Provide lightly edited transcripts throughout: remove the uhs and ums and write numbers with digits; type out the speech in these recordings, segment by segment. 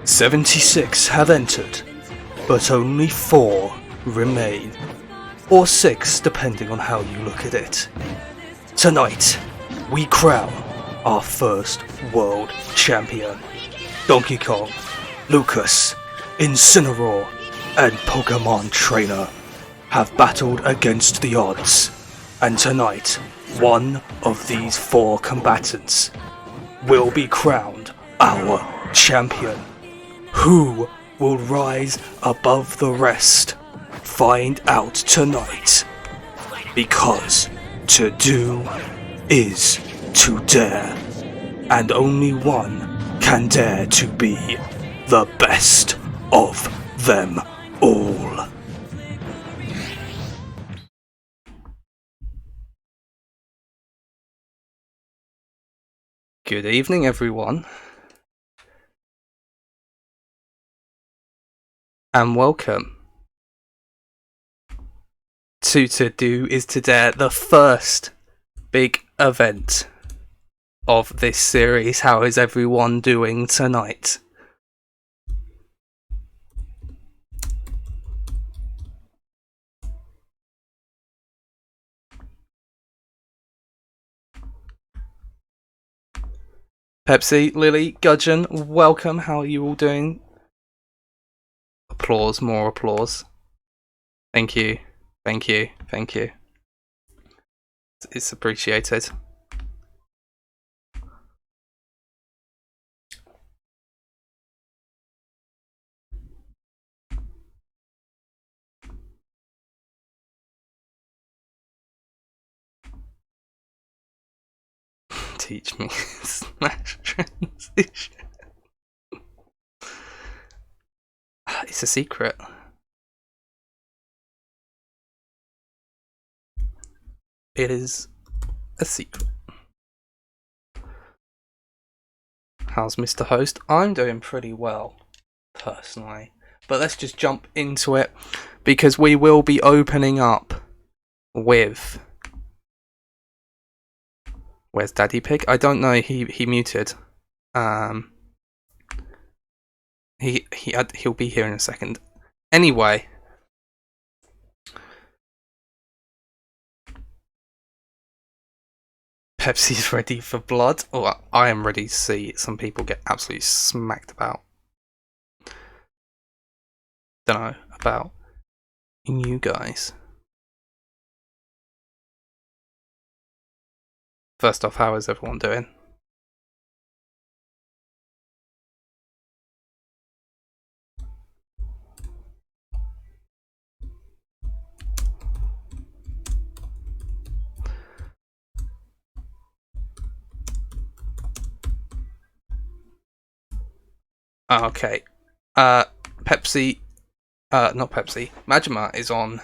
76 have entered, but only 4 remain. Or 6, depending on how you look at it. Tonight, we crown our first world champion. Donkey Kong, Lucas, Incineroar, and Pokemon Trainer have battled against the odds. And tonight, one of these 4 combatants will be crowned our champion. Who will rise above the rest? Find out tonight. Because to do is to dare. And only one can dare to be the best of them all. Good evening, everyone. And welcome to Do is to Dare, the first big event of this series. How is everyone doing tonight? Pepsi, Lily, Gudgeon, welcome. How are you all doing? Applause, more applause. Thank you, thank you, thank you. It's appreciated. Teach me Smash transition. It's a secret. It is a secret. How's Mr. Host? I'm doing pretty well, personally. But let's just jump into it, because we will be opening up with... Where's Daddy Pig? I don't know, he muted. He'll be here in a second. Anyway... Pepsi's ready for blood. Oh, I am ready to see some people get absolutely smacked about. Don't know about you guys. First off, how is everyone doing? Okay. Pepsi, not Pepsi, Majima is on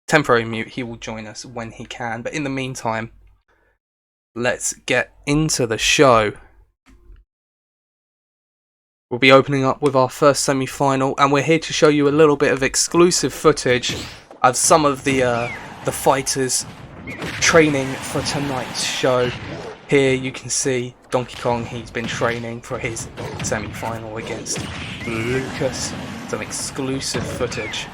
temporary mute. He will join us when he can. But in the meantime, let's get into the show. We'll be opening up with our first semi-final, and we're here to show you a little bit of exclusive footage of some of the fighters training for tonight's show. Here you can see Donkey Kong. He's been training for his semi-final against Lucas. Some exclusive footage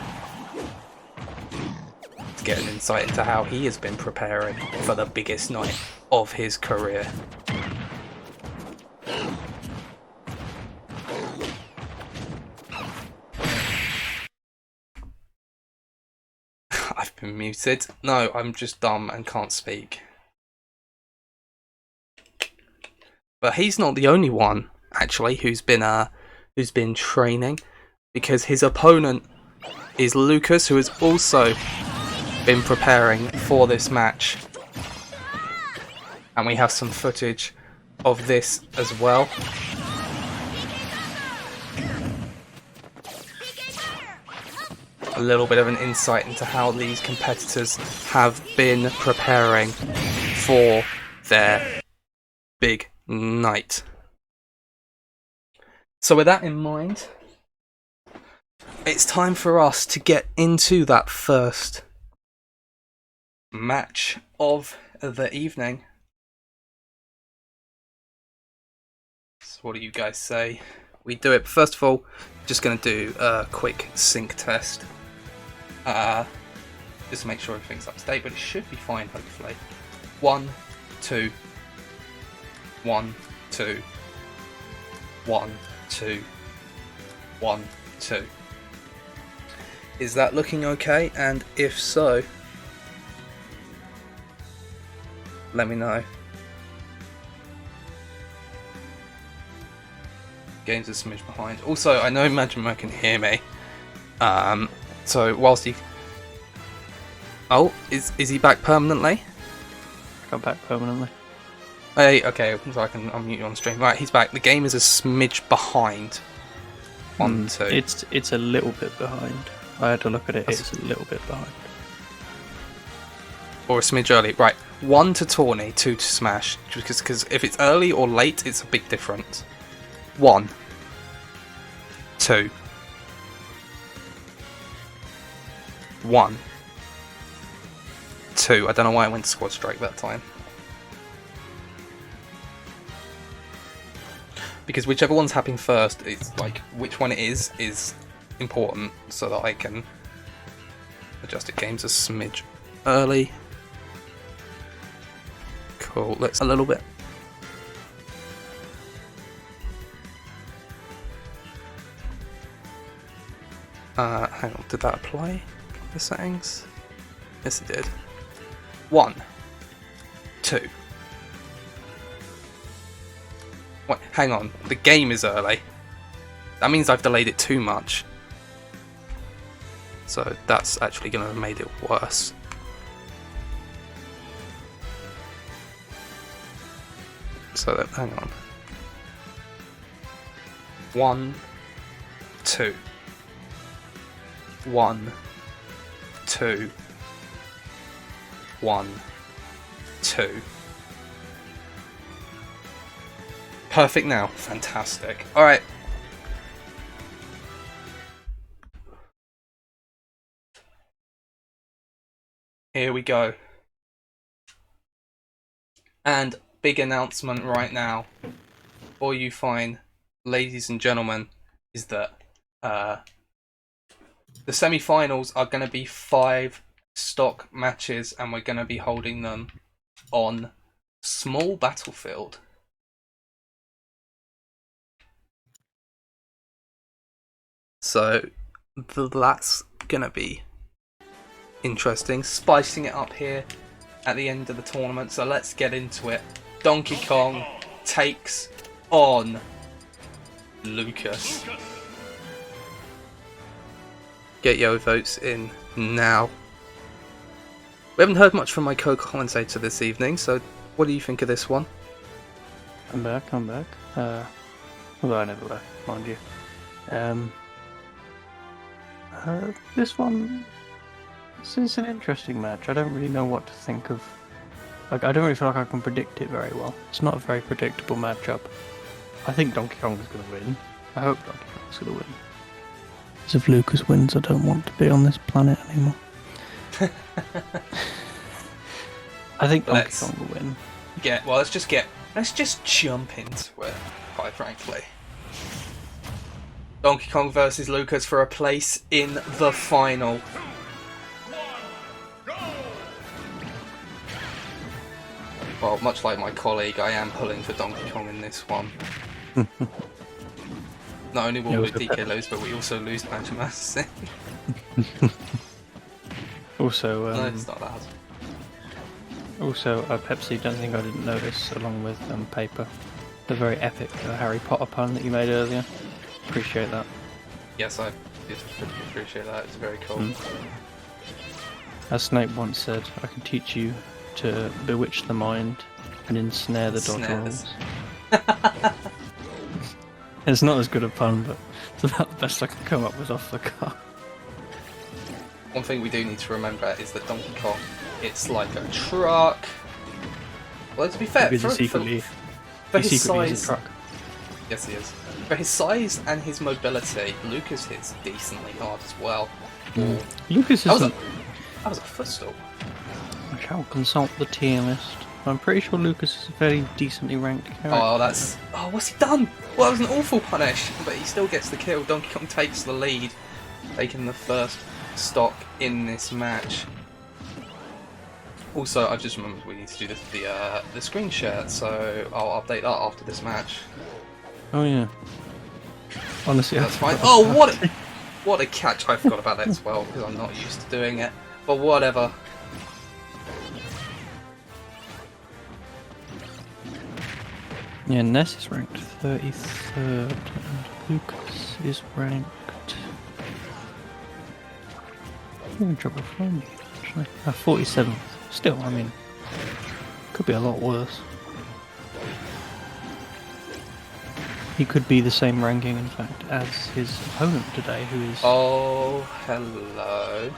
to get an insight into how he has been preparing for the biggest night of his career. I've been muted. No, I'm just dumb and can't speak. But he's not the only one, actually, who's been training, because his opponent is Lucas, who has also been preparing for this match. And we have some footage of this as well. A little bit of an insight into how these competitors have been preparing for their big night. So with that in mind, it's time for us to get into that first match of the evening. So what do you guys say? we do it. But first of all, just going to do a quick sync test. Just to make sure everything's up to date, but it should be fine, hopefully. 1, 2, 1, 2, 1, 2, 1, 2. Is that looking okay? And if so, let me know. Game's a smidge behind. Also, I know Majima can hear me. So whilst he... Oh, is he back permanently? Got back permanently. Hey, okay, so I can unmute you on stream. Right, he's back. The game is a smidge behind. 1, 2. It's a little bit behind. I had to look at it. It's a little bit behind. Or a smidge early. Right, 1 to Tawny, 2 to Smash. Because if it's early or late, it's a big difference. 1, 2, 1, 2. I don't know why I went Squad Strike that time. Because whichever one's happening first, it's like which one it is important so that I can adjust it. Game's a smidge early. Cool, let's a little bit. Hang on, did that apply the settings? Yes, it did. 1, 2. Wait, hang on, the game is early. That means I've delayed it too much. So that's actually going to have made it worse. So hang on. 1, 2. 1, 2. 1, 2. Perfect now. Fantastic. Alright. Here we go. And big announcement right now for you fine ladies and gentlemen is that the semi-finals are going to be 5 stock matches and we're going to be holding them on small battlefield. So that's gonna be interesting, spicing it up here at the end of the tournament. So let's get into it. Donkey Kong takes on Lucas. Get your votes in now. We haven't heard much from my co-commentator this evening, so what do you think of this one? I'm back. Although I never left, mind you. This one, this is an interesting match. I don't really know what to think of. Like, I don't really feel like I can predict it very well. It's not a very predictable matchup. I think Donkey Kong is going to win. I hope Donkey Kong is going to win. Because if Lucas wins, I don't want to be on this planet anymore. I think Donkey Kong will win. Let's just jump into it, quite frankly. Donkey Kong versus Lucas for a place in the final. Well, much like my colleague, I am pulling for Donkey Kong in this one. Not only will we DK lose, but we also lose Majima. Also, no, it's not that. Also, Pepsi, don't think I didn't notice, along with Paper, the very epic Harry Potter pun that you made earlier. Appreciate that. Yes, I did appreciate that. It's very cool. As Snape once said, I can teach you to bewitch the mind and ensnare the dodgerols. It's not as good a pun, but it's about the best I can come up with off the cuff. One thing we do need to remember is that Donkey Kong, it's like a truck. Well, to be fair, for his size, truck. Yes, he is. For his size and his mobility, Lucas hits decently hard as well. Lucas is that was a footstool. I shall consult the tier list. I'm pretty sure Lucas is a fairly decently ranked character. Oh, that's... Oh, what's he done? Well, that was an awful punish, but he still gets the kill. Donkey Kong takes the lead, taking the first stock in this match. Also, I've just remembered we need to do the screen share, so I'll update that after this match. Oh yeah. Honestly, That's fine. Oh, what a catch! I forgot about that as well because I'm not used to doing it. But whatever. Yeah, Ness is ranked 33rd, and Lucas is ranked. Drop a phone, actually. 47th. Still, I mean, could be a lot worse. He could be the same ranking, in fact, as his opponent today, who is. Oh, hello.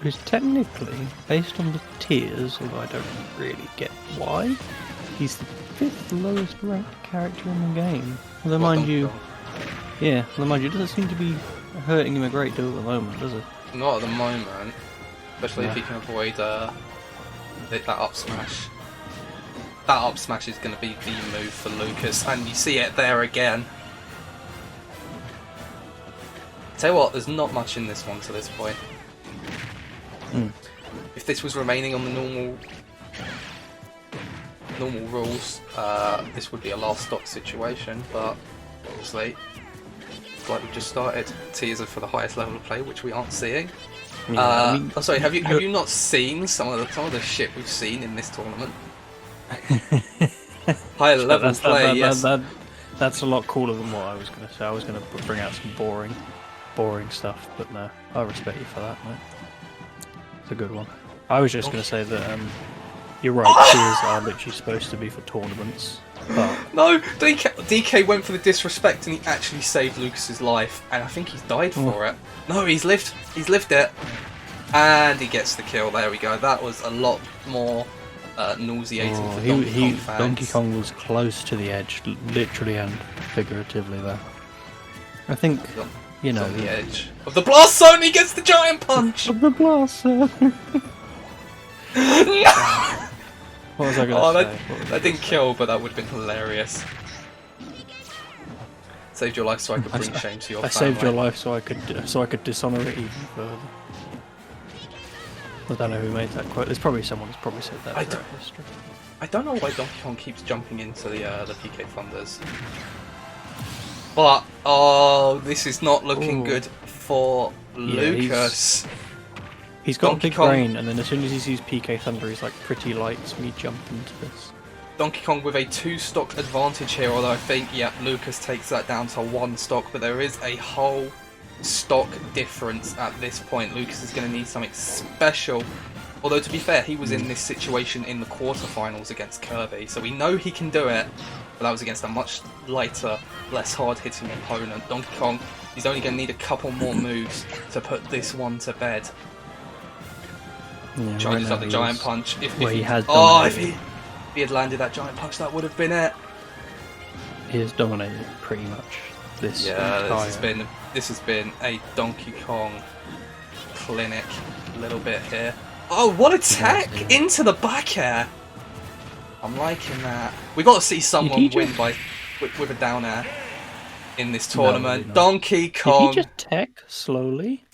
Who's technically, based on the tiers, although I don't really get why, he's the 5th lowest ranked character in the game. Although, mind you, it doesn't seem to be hurting him a great deal at the moment, does it? Not at the moment, especially if he can avoid that up smash. That up smash is going to be the move for Lucas, and you see it there again. Tell you what, there's not much in this one to this point. If this was remaining on the normal rules, this would be a last stock situation, but obviously, it's like we've just started. Tiers are for the highest level of play, which we aren't seeing. Yeah, I'm sorry, have you not seen some of the shit we've seen in this tournament? Higher level play, yes. That's a lot cooler than what I was going to say. I was going to bring out some boring stuff, but no, I respect you for that, mate. It's a good one. I was just going to say that you're right, tiers are literally supposed to be for tournaments, but... No, DK went for the disrespect and he actually saved Lucas's life, and I think he's died for it. No, he's lived it, and he gets the kill. There we go. That was a lot more nauseating for Donkey Kong fans. Donkey Kong was close to the edge, literally and figuratively there. I think, you know... on the edge of the blast zone, he gets the giant punch! Of the blast zone! What was I going to say? That didn't kill, but that would have been hilarious. Saved your life so I could bring shame to your family. I saved your life so I could dishonour it even further. I don't know who made that quote. There's probably someone who's probably said that throughout history. I don't know why Donkey Kong keeps jumping into the PK Thunders. But this is not looking good for Lucas. He's got Donkey a big brain, and then as soon as he sees PK Thunder, he's like, pretty lights me jump into this. Donkey Kong with a 2 stock advantage here, although I think, Lucas takes that down to 1 stock, but there is a whole stock difference at this point. Lucas is going to need something special. Although, to be fair, he was in this situation in the quarterfinals against Kirby, so we know he can do it, but that was against a much lighter, less hard-hitting opponent. Donkey Kong, he's only going to need a couple more moves to put this one to bed. Yeah, Charges up the giant punch. If he had landed that giant punch, that would have been it. He has dominated pretty much this. This has been a Donkey Kong clinic a little bit here. Oh, what a tech into the back air! I'm liking that. We got to see someone win with a down air in this tournament. No, Donkey Kong. Did he just tech slowly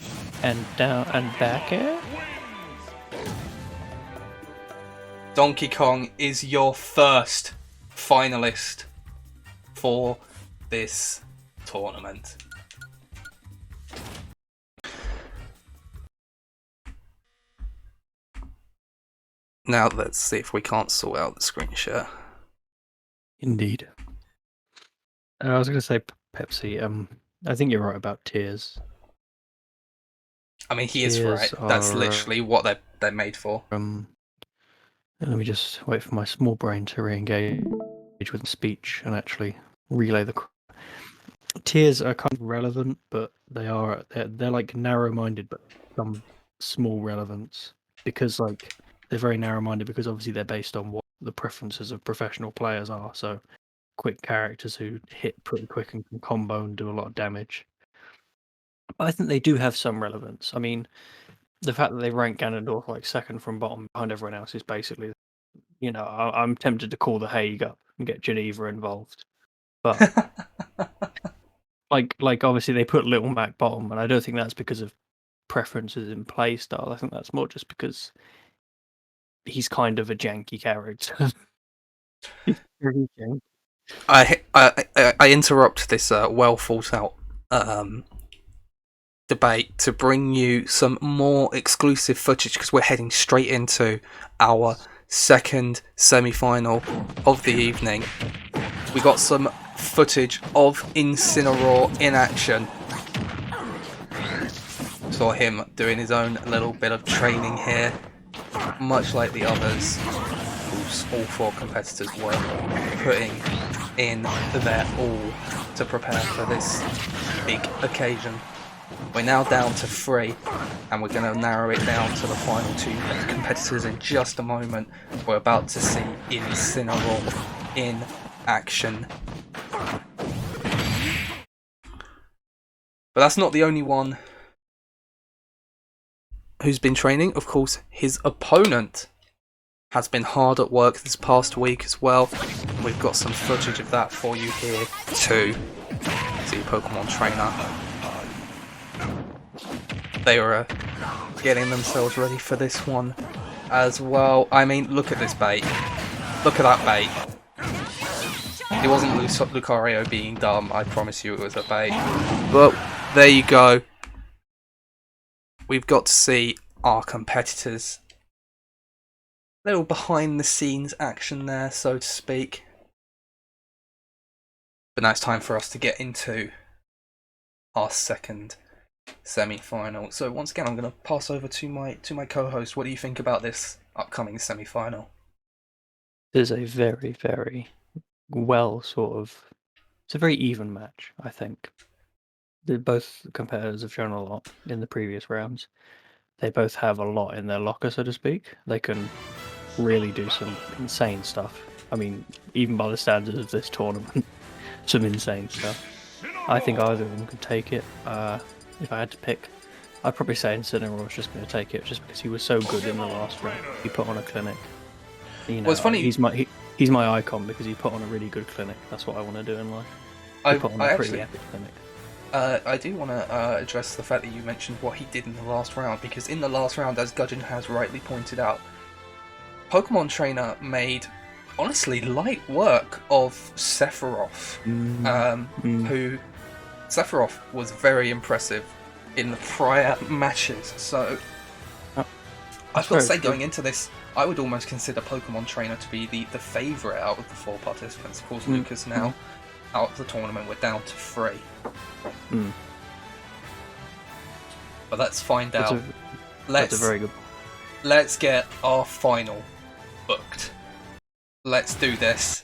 and down and back air? Donkey Kong is your first finalist for this tournament. Now let's see if we can't sort out the screen share. Indeed. I was going to say, Pepsi, I think you're right about tiers. I mean, he is right. That's literally what they're made for. Let me just wait for my small brain to re-engage with speech and actually relay the... Tiers are kind of relevant, but they're like narrow-minded, but some small relevance. Because, like, they're very narrow-minded because obviously they're based on what the preferences of professional players are. So, quick characters who hit pretty quick and can combo and do a lot of damage. But I think they do have some relevance. I mean, the fact that they rank Ganondorf like second from bottom behind everyone else is basically you know, I'm tempted to call the Hague up and get Geneva involved, but like obviously they put Little Mac bottom, and I don't think that's because of preferences in play style. I think that's more just because he's kind of a janky character. He's very janky. I interrupt this well thought out debate to bring you some more exclusive footage because we're heading straight into our second semi-final of the evening. We got some footage of Incineroar in action. Saw him doing his own little bit of training here, much like the others. All four competitors were putting in their all to prepare for this big occasion. We're now down to 3, and we're going to narrow it down to the final 2 competitors in just a moment. We're about to see Incineroar in action. But that's not the only one who's been training. Of course, his opponent has been hard at work this past week as well. We've got some footage of that for you here too. See Pokemon trainer. They were getting themselves ready for this one as well. I mean, look at this bait. Look at that bait. It wasn't Lucario being dumb, I promise you it was a bait. But there you go. We've got to see our competitors. Little behind the scenes action there, so to speak. But now it's time for us to get into our second semi-final. So once again, I'm going to pass over to my co-host. What do you think about this upcoming semi-final? There's a very, very well it's a very even match, I think. Both competitors have shown a lot in the previous rounds. They both have a lot in their locker, so to speak. They can really do some insane stuff. I mean, even by the standards of this tournament, some insane stuff. I think either of them could take it. If I had to pick, I'd probably say Incineroar was just going to take it, just because he was so good in the last round. He put on a clinic. You know, well, it's funny. He's my icon because he put on a really good clinic. That's what I want to do in life. He put on a pretty epic clinic. I do want to address the fact that you mentioned what he did in the last round, because in the last round, as Gudgeon has rightly pointed out, Pokemon Trainer made, honestly, light work of Sephiroth, who Sephiroth was very impressive in the prior matches. So I've got to say, going into this, I would almost consider Pokemon Trainer to be the favourite out of the 4 participants. Of course, Lucas now out of the tournament. We're down to 3. But let's find out. That's a very good. Let's get our final booked. Let's do this.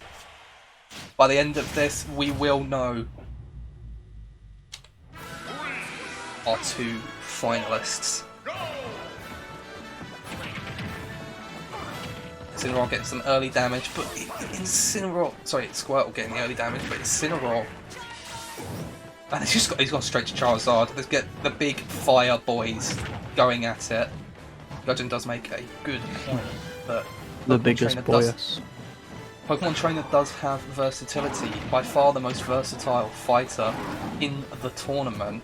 By the end of this, we will know our 2 finalists. Incineroar getting some early damage, but Squirtle getting the early damage, but Incineroar. And he's gone straight to Charizard. Let's get the big fire boys going at it. Gudgeon does make a good point, but the biggest boys. Pokemon Trainer does have versatility. By far the most versatile fighter in the tournament.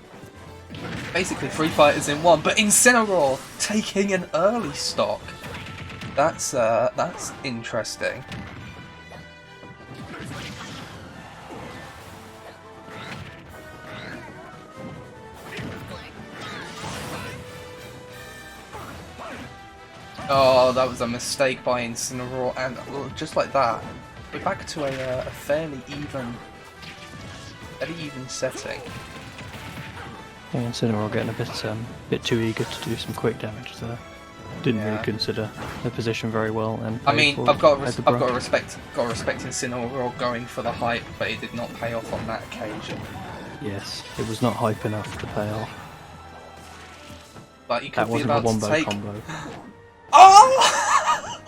Basically 3 fighters in 1, but Incineroar taking an early stock. That's interesting. Oh, that was a mistake by Incineroar, and just like that, we're back to a fairly even setting. Yeah, Incineroar getting a bit too eager to do some quick damage there. Didn't really consider the position very well. And I mean, I've got to respect Incineroar going for the hype, but it did not pay off on that occasion. Yes, it was not hype enough to pay off. But you could that be wasn't about a wombo to take. Combo. Oh!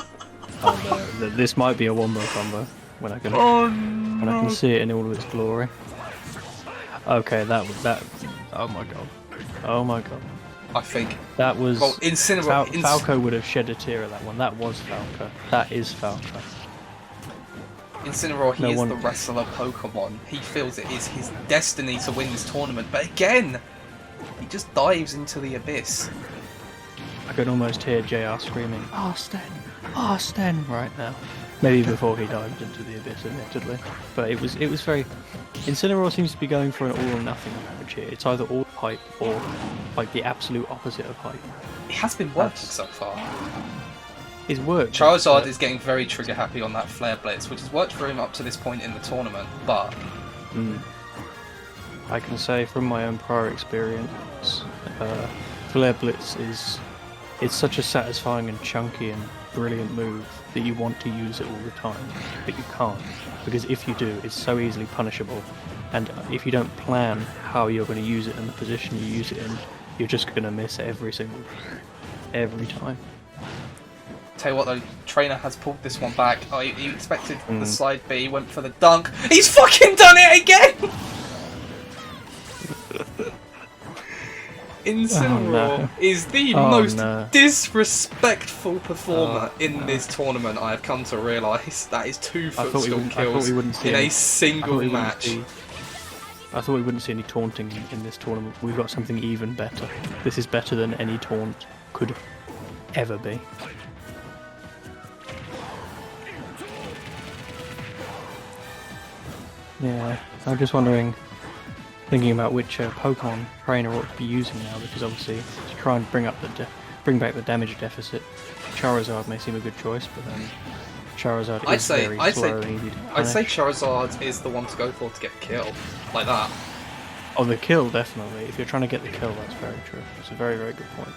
This might be a wombo combo when I can see it in all of its glory. Okay, that. Oh my god. Oh my god. I think. That was... Well, Incineroar... Falco would have shed a tear at that one. That was Falco. That is Falco. Incineroar, he is the wrestler Pokemon. He feels it is his destiny to win this tournament. But again, he just dives into the abyss. I could almost hear JR screaming, Arsten! Arsten! right now. Maybe before he dived into the abyss, admittedly. But it was very... Incineroar seems to be going for an all or nothing approach here. It's either all hype or like the absolute opposite of hype. It has been working so far. It's worked. Charizard is getting very trigger happy on that Flare Blitz, which has worked for him up to this point in the tournament, but... I can say from my own prior experience, Flare Blitz is... It's such a satisfying and chunky and brilliant move that you want to use it all the time, but you can't, because if you do, it's so easily punishable, and if you don't plan how you're going to use it and the position you use it in, you're just going to miss every time. Tell you what though, Trainer has pulled this one back. Oh, he expected the slide B, he went for the dunk. He's fucking done it again! Incineroar is the most disrespectful performer in this tournament, I have come to realise. That is 2 footstool kills in a single match. I thought we wouldn't see any taunting in this tournament. We've got something even better. This is better than any taunt could ever be. Yeah, I'm just wondering, thinking about which Pokemon trainer ought to be using now, because obviously to try and bring back the damage deficit, Charizard may seem a good choice, but then Charizard is very slow and easy to punish. I'd say Charizard is the one to go for to get the kill, like that. Oh, the kill, definitely. If you're trying to get the kill, that's very true. It's a very, very good point.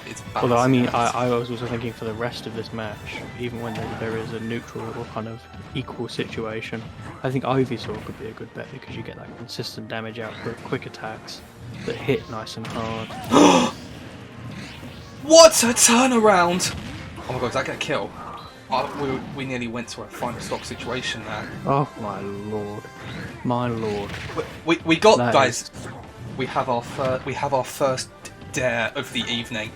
It's Although, I mean, I was also thinking for the rest of this match, even when there is a neutral or kind of equal situation, I think Ivysaur could be a good bet, because you get that consistent damage output, quick attacks that hit nice and hard. What a turnaround! Oh my god, is that going to kill? Oh, we nearly went to a final stock situation there. Oh my lord. My lord. We got, guys, we have our first dare of the evening.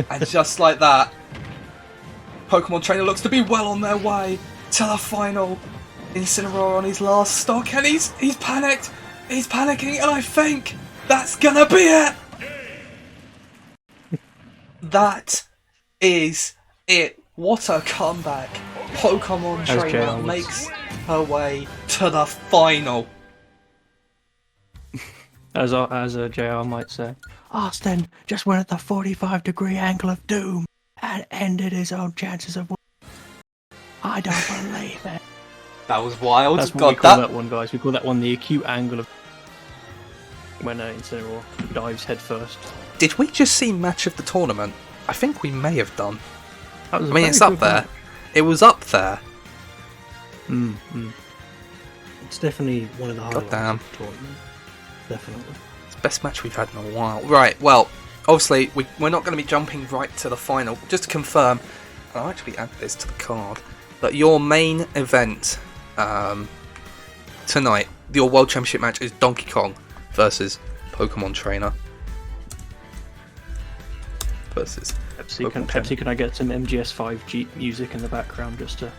And just like that, Pokemon Trainer looks to be well on their way to the final. Incineroar on his last stock, and he's panicked. He's panicking, and I think that's gonna be it. That is it. What a comeback. Pokemon Trainer makes her way to the final. As JR might say, Arsten just went at the 45-degree angle of doom and ended his own chances of winning. I don't believe it. That was wild. That's what we call that one, guys. We call that one the acute angle of when Incineroar dives head first. Did we just see match of the tournament? I think we may have done. I mean, it's up there. It was up there. It's definitely one of the highlights of the tournament. Definitely. It's the best match we've had in a while. Right, well, obviously, we're not going to be jumping right to the final. Just to confirm, I'll actually add this to the card, that your main event tonight, your World Championship match, is Donkey Kong versus Pokemon Trainer. Versus Pepsi, can I get some MGS5 music in the background just to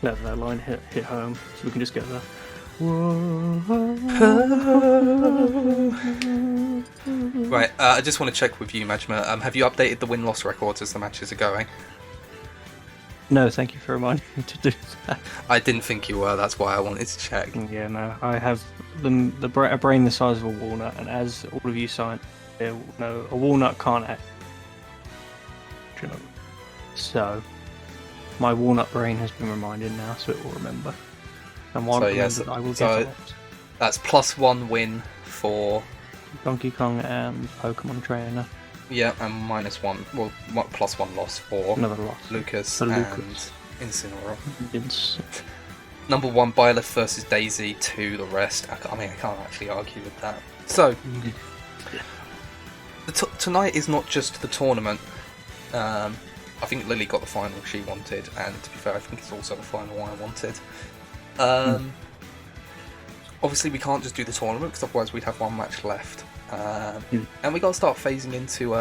let that line hit home, so we can just get the... Right, I just want to check with you, Majima. Have you updated the win-loss records as the matches are going? No, thank you for reminding me to do that. I didn't think you were, that's why I wanted to check. Yeah, no, I have a brain the size of a walnut, and as all of you science know, a walnut can't act. So, my walnut brain has been reminded now, so it will remember. And while I will get it. That's +1 win for Donkey Kong and Pokemon Trainer. Yeah, and -1, well, +1 loss for another loss. Lucas and Incineroar. Number 1, Byleth versus Daisy, 2 the rest. I mean, I can't actually argue with that. So, tonight is not just the tournament. I think Lily got the final she wanted, and to be fair, I think it's also the final I wanted. Obviously, we can't just do the tournament, because otherwise we'd have one match left. And we got to start phasing into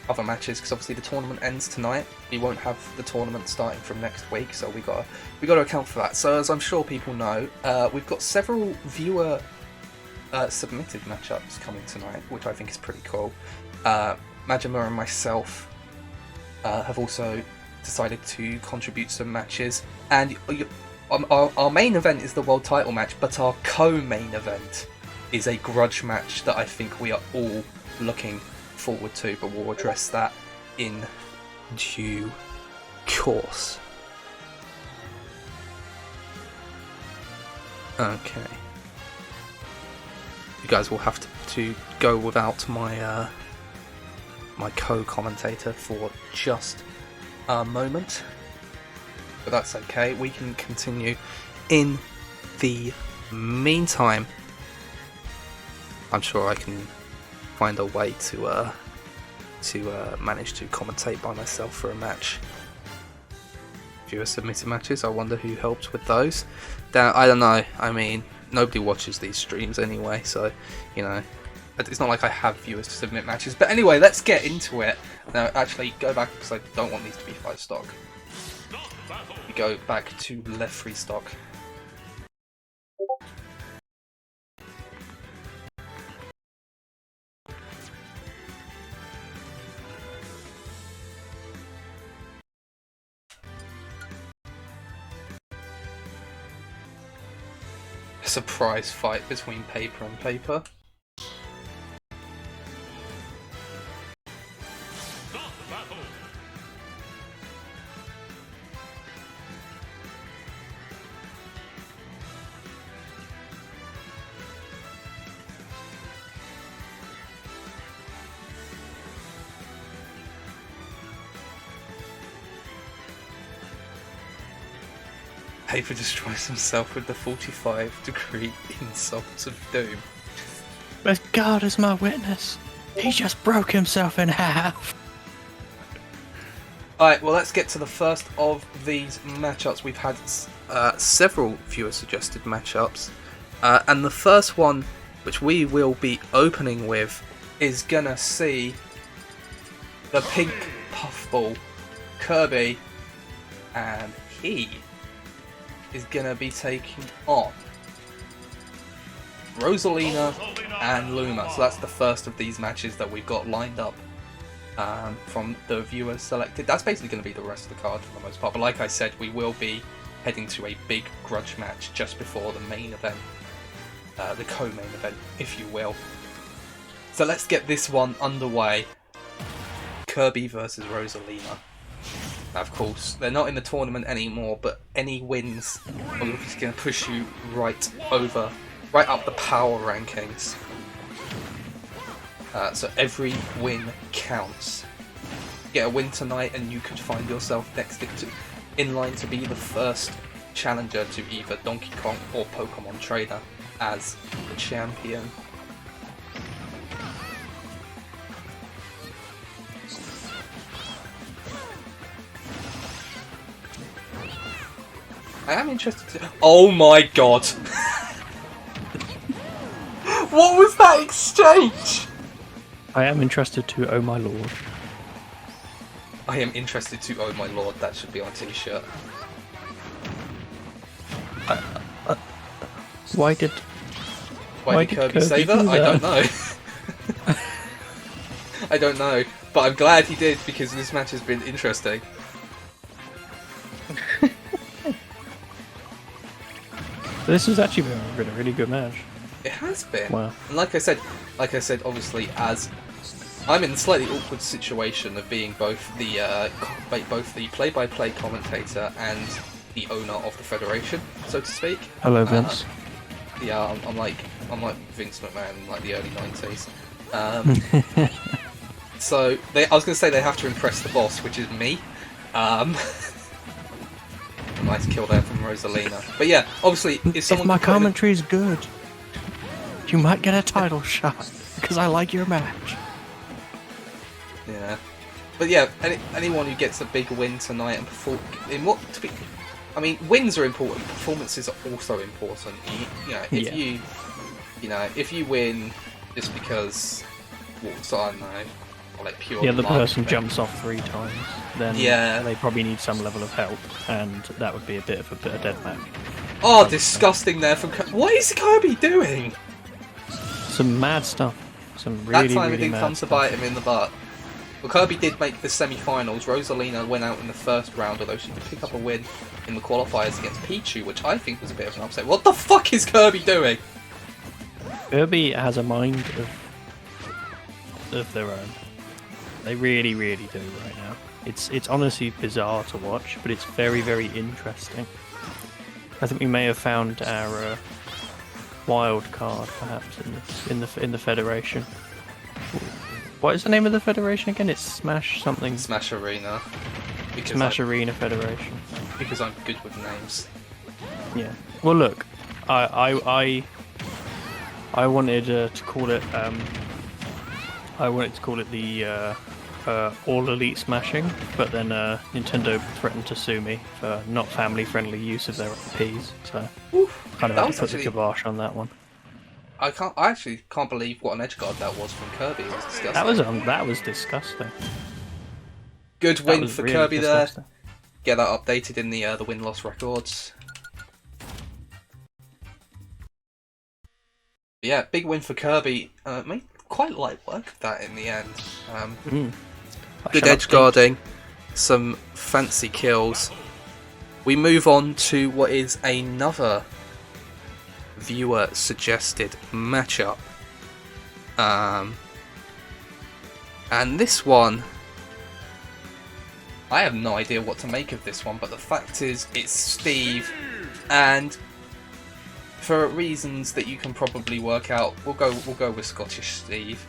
other matches, because obviously the tournament ends tonight. We won't have the tournament starting from next week, so we got to account for that. So as I'm sure people know, we've got several viewer submitted matchups coming tonight, which I think is pretty cool. Majima and myself have also decided to contribute some matches, and our main event is the world title match, but our co-main event is a grudge match that I think we are all looking forward to, but we'll address that in due course. Okay. You guys will have to go without my my co-commentator for just a moment, but that's okay. We can continue. In the meantime, I'm sure I can find a way to manage to commentate by myself for a match. Viewer submitted matches, I wonder who helped with those. I don't know, I mean, nobody watches these streams anyway, so, you know, it's not like I have viewers to submit matches. But anyway, let's get into it. Now, actually, go back, because I don't want these to be 5 stock. We go back to left 3 stock. Surprise fight between paper and paper. Paper destroys himself with the 45-degree insult of doom. But God is my witness. He just broke himself in half. Alright, well, let's get to the first of these matchups. We've had several viewer-suggested matchups. And the first one, which we will be opening with, is gonna see the pink puffball, Kirby, and he is gonna be taking on Rosalina and Luma. So that's the first of these matches that we've got lined up from the viewers selected. That's basically going to be the rest of the card for the most part. But like I said, we will be heading to a big grudge match just before the main event, the co-main event, if you will. So let's get this one underway. Kirby versus Rosalina. Now, of course, they're not in the tournament anymore, but any wins are just going to push you right up the power rankings. So every win counts. Get a win tonight and you could find yourself in line to be the first challenger to either Donkey Kong or Pokemon Trainer as the champion. I am interested to... Oh my god! What was that exchange? I am interested to, oh my lord. I am interested to, oh my lord, that should be on a t-shirt. Why did Kirby save her? I don't know. I don't know, but I'm glad he did because this match has been interesting. This has actually been a really good match. It has been. Wow. And like I said, obviously, as I'm in a slightly awkward situation of being both the play-by-play commentator and the owner of the federation, so to speak. Hello, Vince. Yeah, I'm like Vince McMahon in like the early '90s. So I was going to say they have to impress the boss, which is me. Nice kill there from Rosalina. But yeah, obviously, if my commentary is good, you might get a title shot because I like your match. Yeah, but yeah, anyone who gets a big win tonight and perform in what I mean, wins are important. Performances are also important. If you win just because, well, so I don't know, or like pure. The other person marketing. jumps off 3 times, then they probably need some level of help, and that would be a bit of a dead match. Oh, disgusting! There from what is Kirby doing? Some mad stuff. Some really, that time really it didn't mad come stuff. to bite him in the butt. Well, Kirby did make the semi-finals. Rosalina went out in the first round, although she did pick up a win in the qualifiers against Pichu, which I think was a bit of an upset. What the fuck is Kirby doing? Kirby has a mind of their own. They really, really do right now. It's honestly bizarre to watch, but it's very, very interesting. I think we may have found our wild card, perhaps, in the Federation. What is the name of the Federation again? It's Smash something. Smash Arena. Smash Arena Federation. Because I'm good with names. Yeah. Well, look, I wanted to call it. I wanted to call it the All Elite Smashing, but then Nintendo threatened to sue me for not family-friendly use of their IPs. So kind of had to put the kibosh on that one. I actually can't believe what an edge guard that was from Kirby. It was disgusting. That was disgusting. Good win for really Kirby disgusting. there. Get that updated in the win-loss records. But yeah, big win for Kirby. Made quite light work of that in the end. Good edge guarding, some fancy kills. We move on to what is another viewer suggested matchup, and this one I have no idea what to make of this one, but the fact is it's Steve, and for reasons that you can probably work out, we'll go with Scottish Steve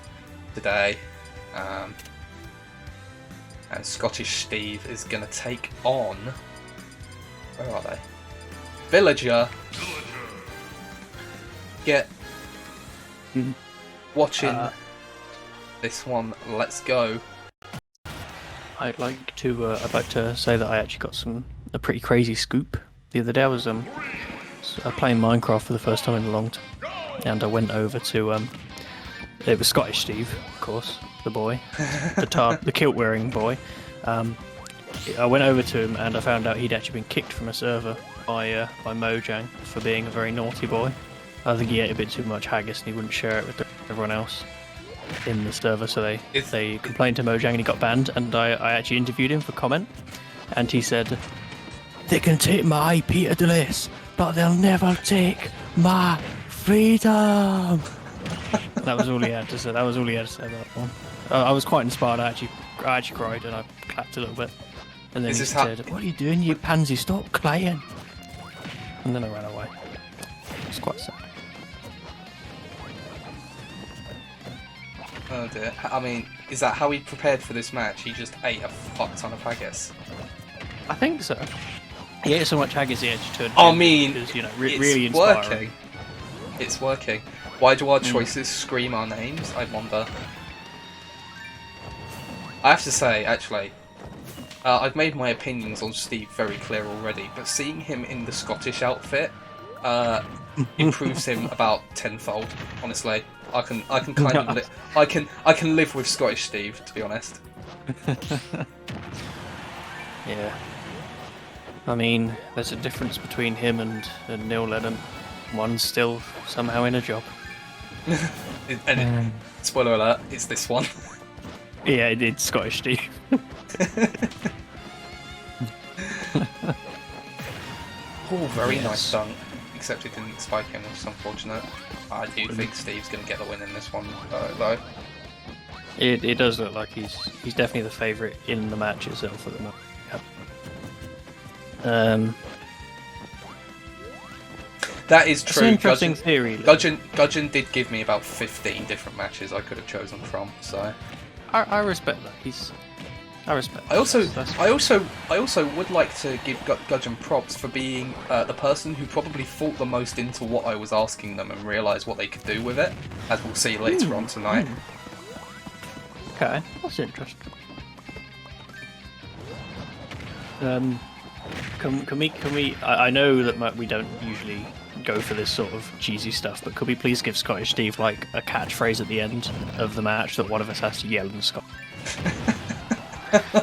today, and Scottish Steve is gonna take on, where are they? Villager. Get watching this one. Let's go. I'd like to say that I actually got a pretty crazy scoop the other day. I was playing Minecraft for the first time in a long time, and I went over to it was Scottish Steve, of course, the boy, the kilt wearing boy. I went over to him and I found out he'd actually been kicked from a server by Mojang for being a very naughty boy. I think he ate a bit too much haggis and he wouldn't share it with everyone else in the server, so they complained to Mojang and he got banned. And I actually interviewed him for comment, and he said, "They can take my IP address, but they'll never take my freedom." That was all he had to say. That was all he had to say about that one. I was quite inspired. I actually cried and I clapped a little bit. And then he said, "What are you doing, you pansy? Stop crying." And then I ran away. It's quite sad. Oh dear. I mean, is that how he prepared for this match? He just ate a fuck ton of haggis. I think so. He ate so much haggis he actually turned. I mean, it's working. really inspiring. It's working. Why do our choices scream our names? I wonder. I have to say, actually, I've made my opinions on Steve very clear already, but seeing him in the Scottish outfit improves him about tenfold. Honestly, I can kind of I can live with Scottish Steve, to be honest. Yeah. I mean, there's a difference between him and Neil Lennon. One's still somehow in a job. Spoiler alert, it's this one. Yeah, it's Scottish Steve. Oh, very nice dunk. Except it didn't spike him, which is unfortunate. I do think Steve's going to get the win in this one, though. It does look like he's definitely the favourite in the match itself at the moment. Yep. That is true. It's an interesting theory. Gudgeon did give me about 15 different matches I could have chosen from, so I respect that. I respect. I also would like to give Gudgeon props for being the person who probably thought the most into what I was asking them and realised what they could do with it, as we'll see later on tonight. Okay, that's interesting. can we? I know that we don't usually go for this sort of cheesy stuff, but could we please give Scottish Steve like a catchphrase at the end of the match that one of us has to yell in Scottish?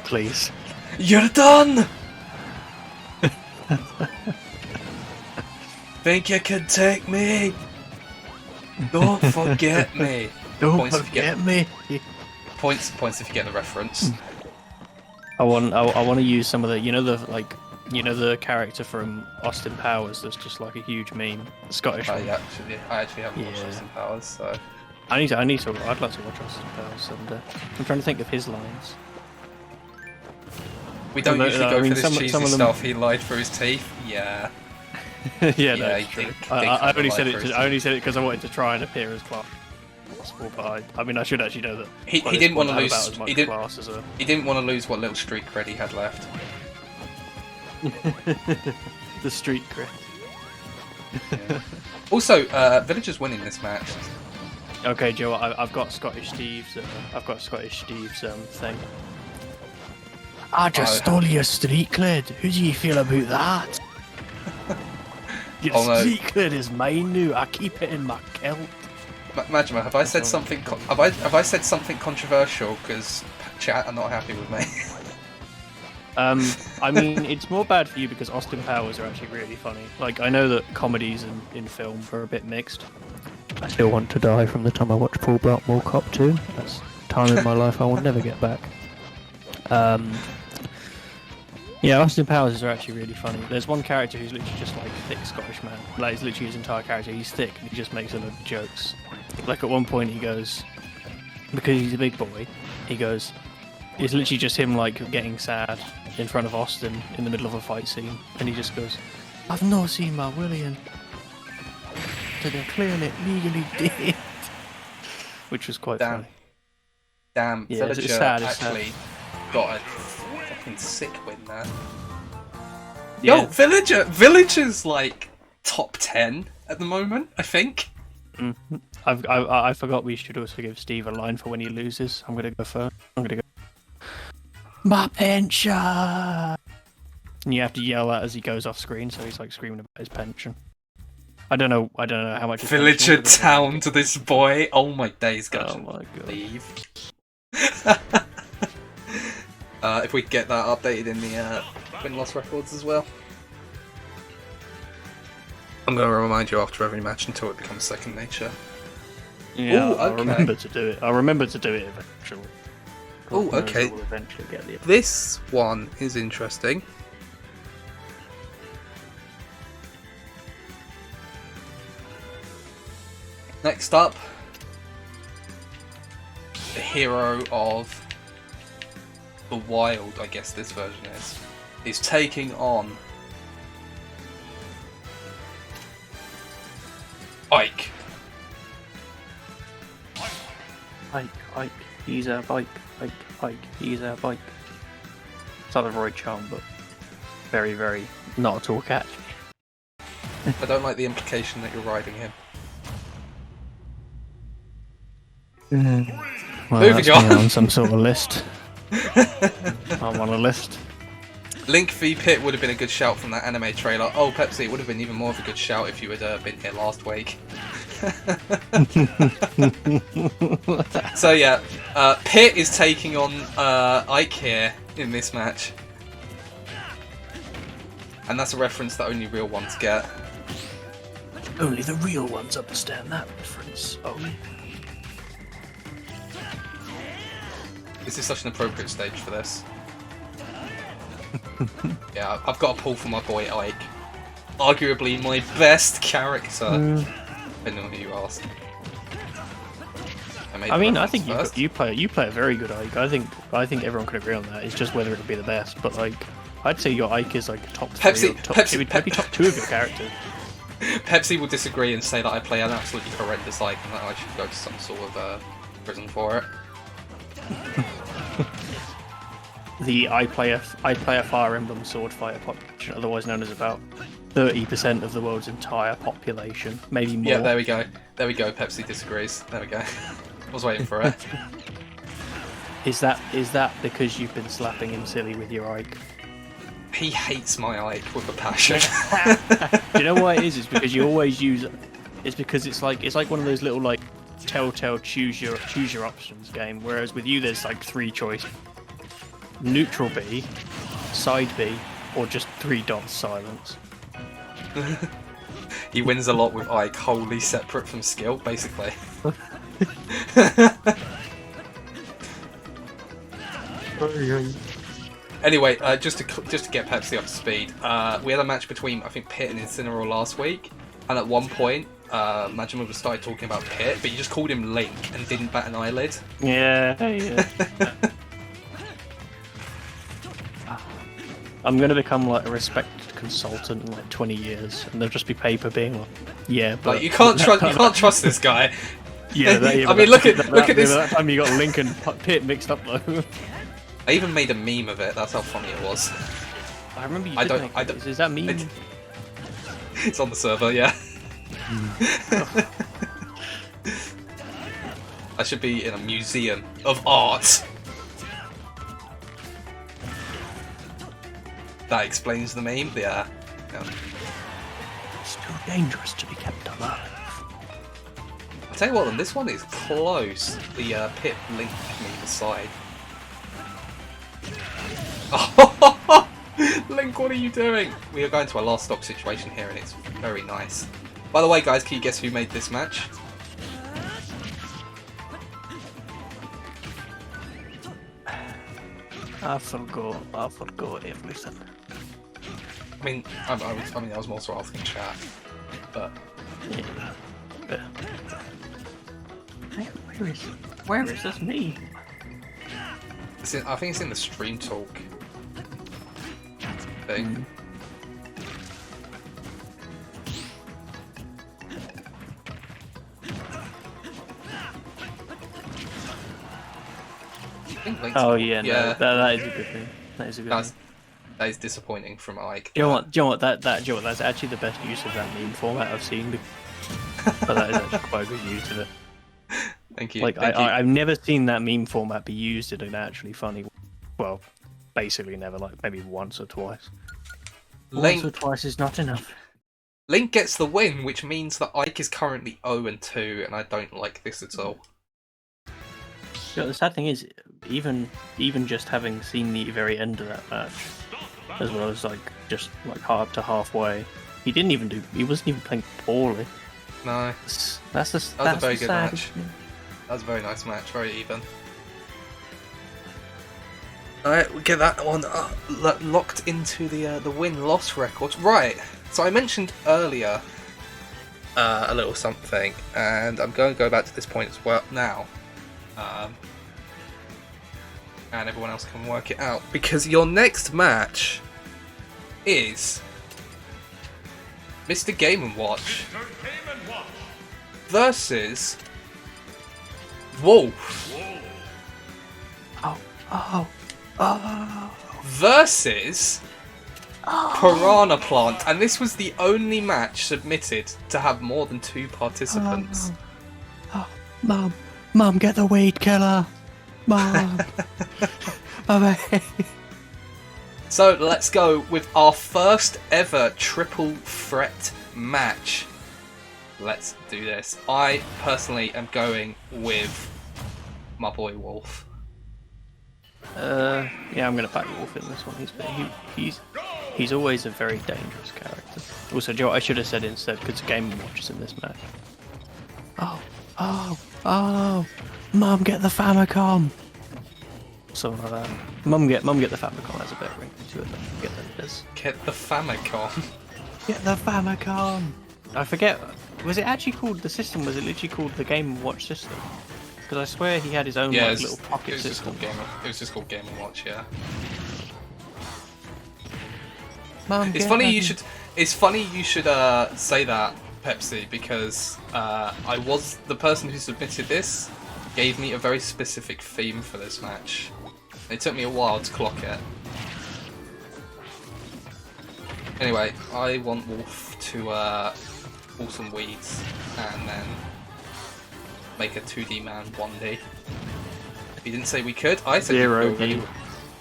Please. You're done! Think you can take me? Don't forget me. Don't forget me. Points if you get the reference. I want to use some of the the character from Austin Powers that's just like a huge meme, the Scottish one. I actually haven't watched Austin Powers, so I'd like to watch Austin Powers someday. I'm trying to think of his lines. We don't usually go for this cheesy them... stuff. He lied through his teeth. Yeah. Yeah, no, it's true. I only said it because I wanted to try and appear as class as possible, but I mean I should actually know that he didn't want to lose. He didn't want to lose what little street cred he had left. The street cred. Yeah. Also, Villagers winning this match. Okay, Joe, I've got Scottish Steve's. Thing. I just stole your street cred. Who do you feel about that? Your street cred is mine now. I keep it in my kilt. Majima, have I said something? Have I said something controversial? Because chat are not happy with me. I mean, it's more bad for you because Austin Powers are actually really funny. Like, I know that comedies in film are a bit mixed. I still want to die from the time I watched Paul Blart Mall Cop 2. That's time in my life I will never get back. Yeah, Austin Powers are actually really funny. There's one character who's literally just like a thick Scottish man. Like, it's literally his entire character. He's thick and he just makes a load of jokes. Like, at one point he goes, because he's a big boy, he goes, it's literally just him like getting sad in front of Austin in the middle of a fight scene. And he just goes, I've not seen my William to declare it legally dead. Which was quite funny. Damn, yeah, Villager it's sad, actually got a fucking sick win there. Yeah. Yo, Villager's like top 10 at the moment, I think. Mm-hmm. I forgot we should also give Steve a line for when he loses. I'm gonna go first. I'm gonna go. My pension. And you have to yell that as he goes off screen, so he's like screaming about his pension. I don't know how much. Villager town to this boy. Oh my days, guys. Oh my god. Leave. If we get that updated in the win-loss records as well. I'm going to remind you after every match until it becomes second nature. Yeah, Ooh, okay. I'll remember to do it. I'll remember to do it eventually. Oh, okay. We'll eventually get the... This one is interesting. Next up, the hero of the Wild, I guess this version is taking on Ike. Ike, he's a bike. Ike, he's a bike. It's not a Roy charm, but very, very not at all catchy. I don't like the implication that you're riding him. Well, Moving on. On some sort of list. I'm on a list. Link v Pit would have been a good shout from that anime trailer. Oh, Pepsi, it would have been even more of a good shout if you had been here last week. So yeah, Pit is taking on Ike here in this match. And that's a reference that only real ones get. Only the real ones understand that reference. Oh. This is such an appropriate stage for this. Yeah, I've got a pull for my boy Ike. Arguably my best character. Depending on who you ask. I mean, I think you play a very good Ike. I think everyone can agree on that. It's just whether it would be the best. But like, I'd say your Ike is like top three. It would be top two of your characters. Pepsi will disagree and say that I play an absolutely horrendous Ike and that I should go to some sort of prison for it. The I play a Fire Emblem sword fighter population, otherwise known as about 30% of the world's entire population, maybe more. Yeah, there we go. There we go. Pepsi disagrees. There we go. I was waiting for it. Is that because you've been slapping him silly with your Ike? He hates my Ike with a passion. Do you know why it is? It's because you always use. It's because it's like one of those little like telltale choose your options game. Whereas with you, there's like 3 choice: neutral B, side B, or just 3 dots silence. He wins a lot with Ike wholly separate from skill, basically. Anyway, just to get Pepsi up to speed, we had a match between I think Pit and Incineroar last week, and at one point, Majima started talking about Pit, but you just called him Link and didn't bat an eyelid. Yeah. I'm gonna become like a respected consultant in like 20 years, and there'll just be paper being like, yeah, but Like, you can't trust this guy. yeah. I mean, look at this. That time you got Link and Pit mixed up though. I even made a meme of it. That's how funny it was. I remember you. I Did don't- make it. Is that meme? It's on the server, yeah. I should be in a museum of art. That explains the meme. Yeah. It's too dangerous to be kept alive. I'll tell you what, then, this one is close. The Pit Link meme aside. Oh, Link, what are you doing? We are going to a last stock situation here, and it's very nice. By the way, guys, can you guess who made this match? I forgot everything. I mean, I was more so asking chat, but Yeah. Where is this me? I think it's in the stream talk thing. I think Link's Oh yeah, yeah. no, that is a good thing. That is a good thing. That is disappointing from Ike. Do you know what? That's actually the best use of that meme format I've seen. But that is actually quite a good use of it. Thank you. Like Thank you. I've never seen that meme format be used in an actually funny. Well, basically never. Like maybe once or twice. Link, Once or twice is not enough. Link gets the win, which means that Ike is currently 0-2, and I don't like this at all. You know, the sad thing is, even just having seen the very end of that match, as well as like just like up to halfway, he wasn't even playing poorly. No, That's was a very good match. That was a very nice match, very even. Alright, we get that one locked into the win-loss record. Right, so I mentioned earlier a little something, and I'm going to go back to this point as well now. And everyone else can work it out, because your next match is Mr. Game & Watch versus Wolf versus Piranha Plant, and this was the only match submitted to have more than 2 participants. Mom, get the weed killer. Mom. So let's go with our first ever triple threat match. Let's do this. I personally am going with my boy Wolf. Yeah, I'm gonna back Wolf in this one. He's always a very dangerous character. Also, Joe, I should have said instead because Game & Watch is in this match. Oh! Mum, get the Famicom. Something like that. Mum, get the Famicom. Has a better ring to it. Get the Famicom. Get the Famicom. I forget. Was it actually called the system? Was it literally called the Game & Watch system? Because I swear he had his own Yeah, like, little pocket system. It was just called Game & Watch, yeah. Mum, It's funny you should say that, Pepsi, because the person who submitted this gave me a very specific theme for this match. It took me a while to clock it. Anyway, I want Wolf to pull some weeds and then make a 2D man 1D. He didn't say we could. I said Zero we could. D.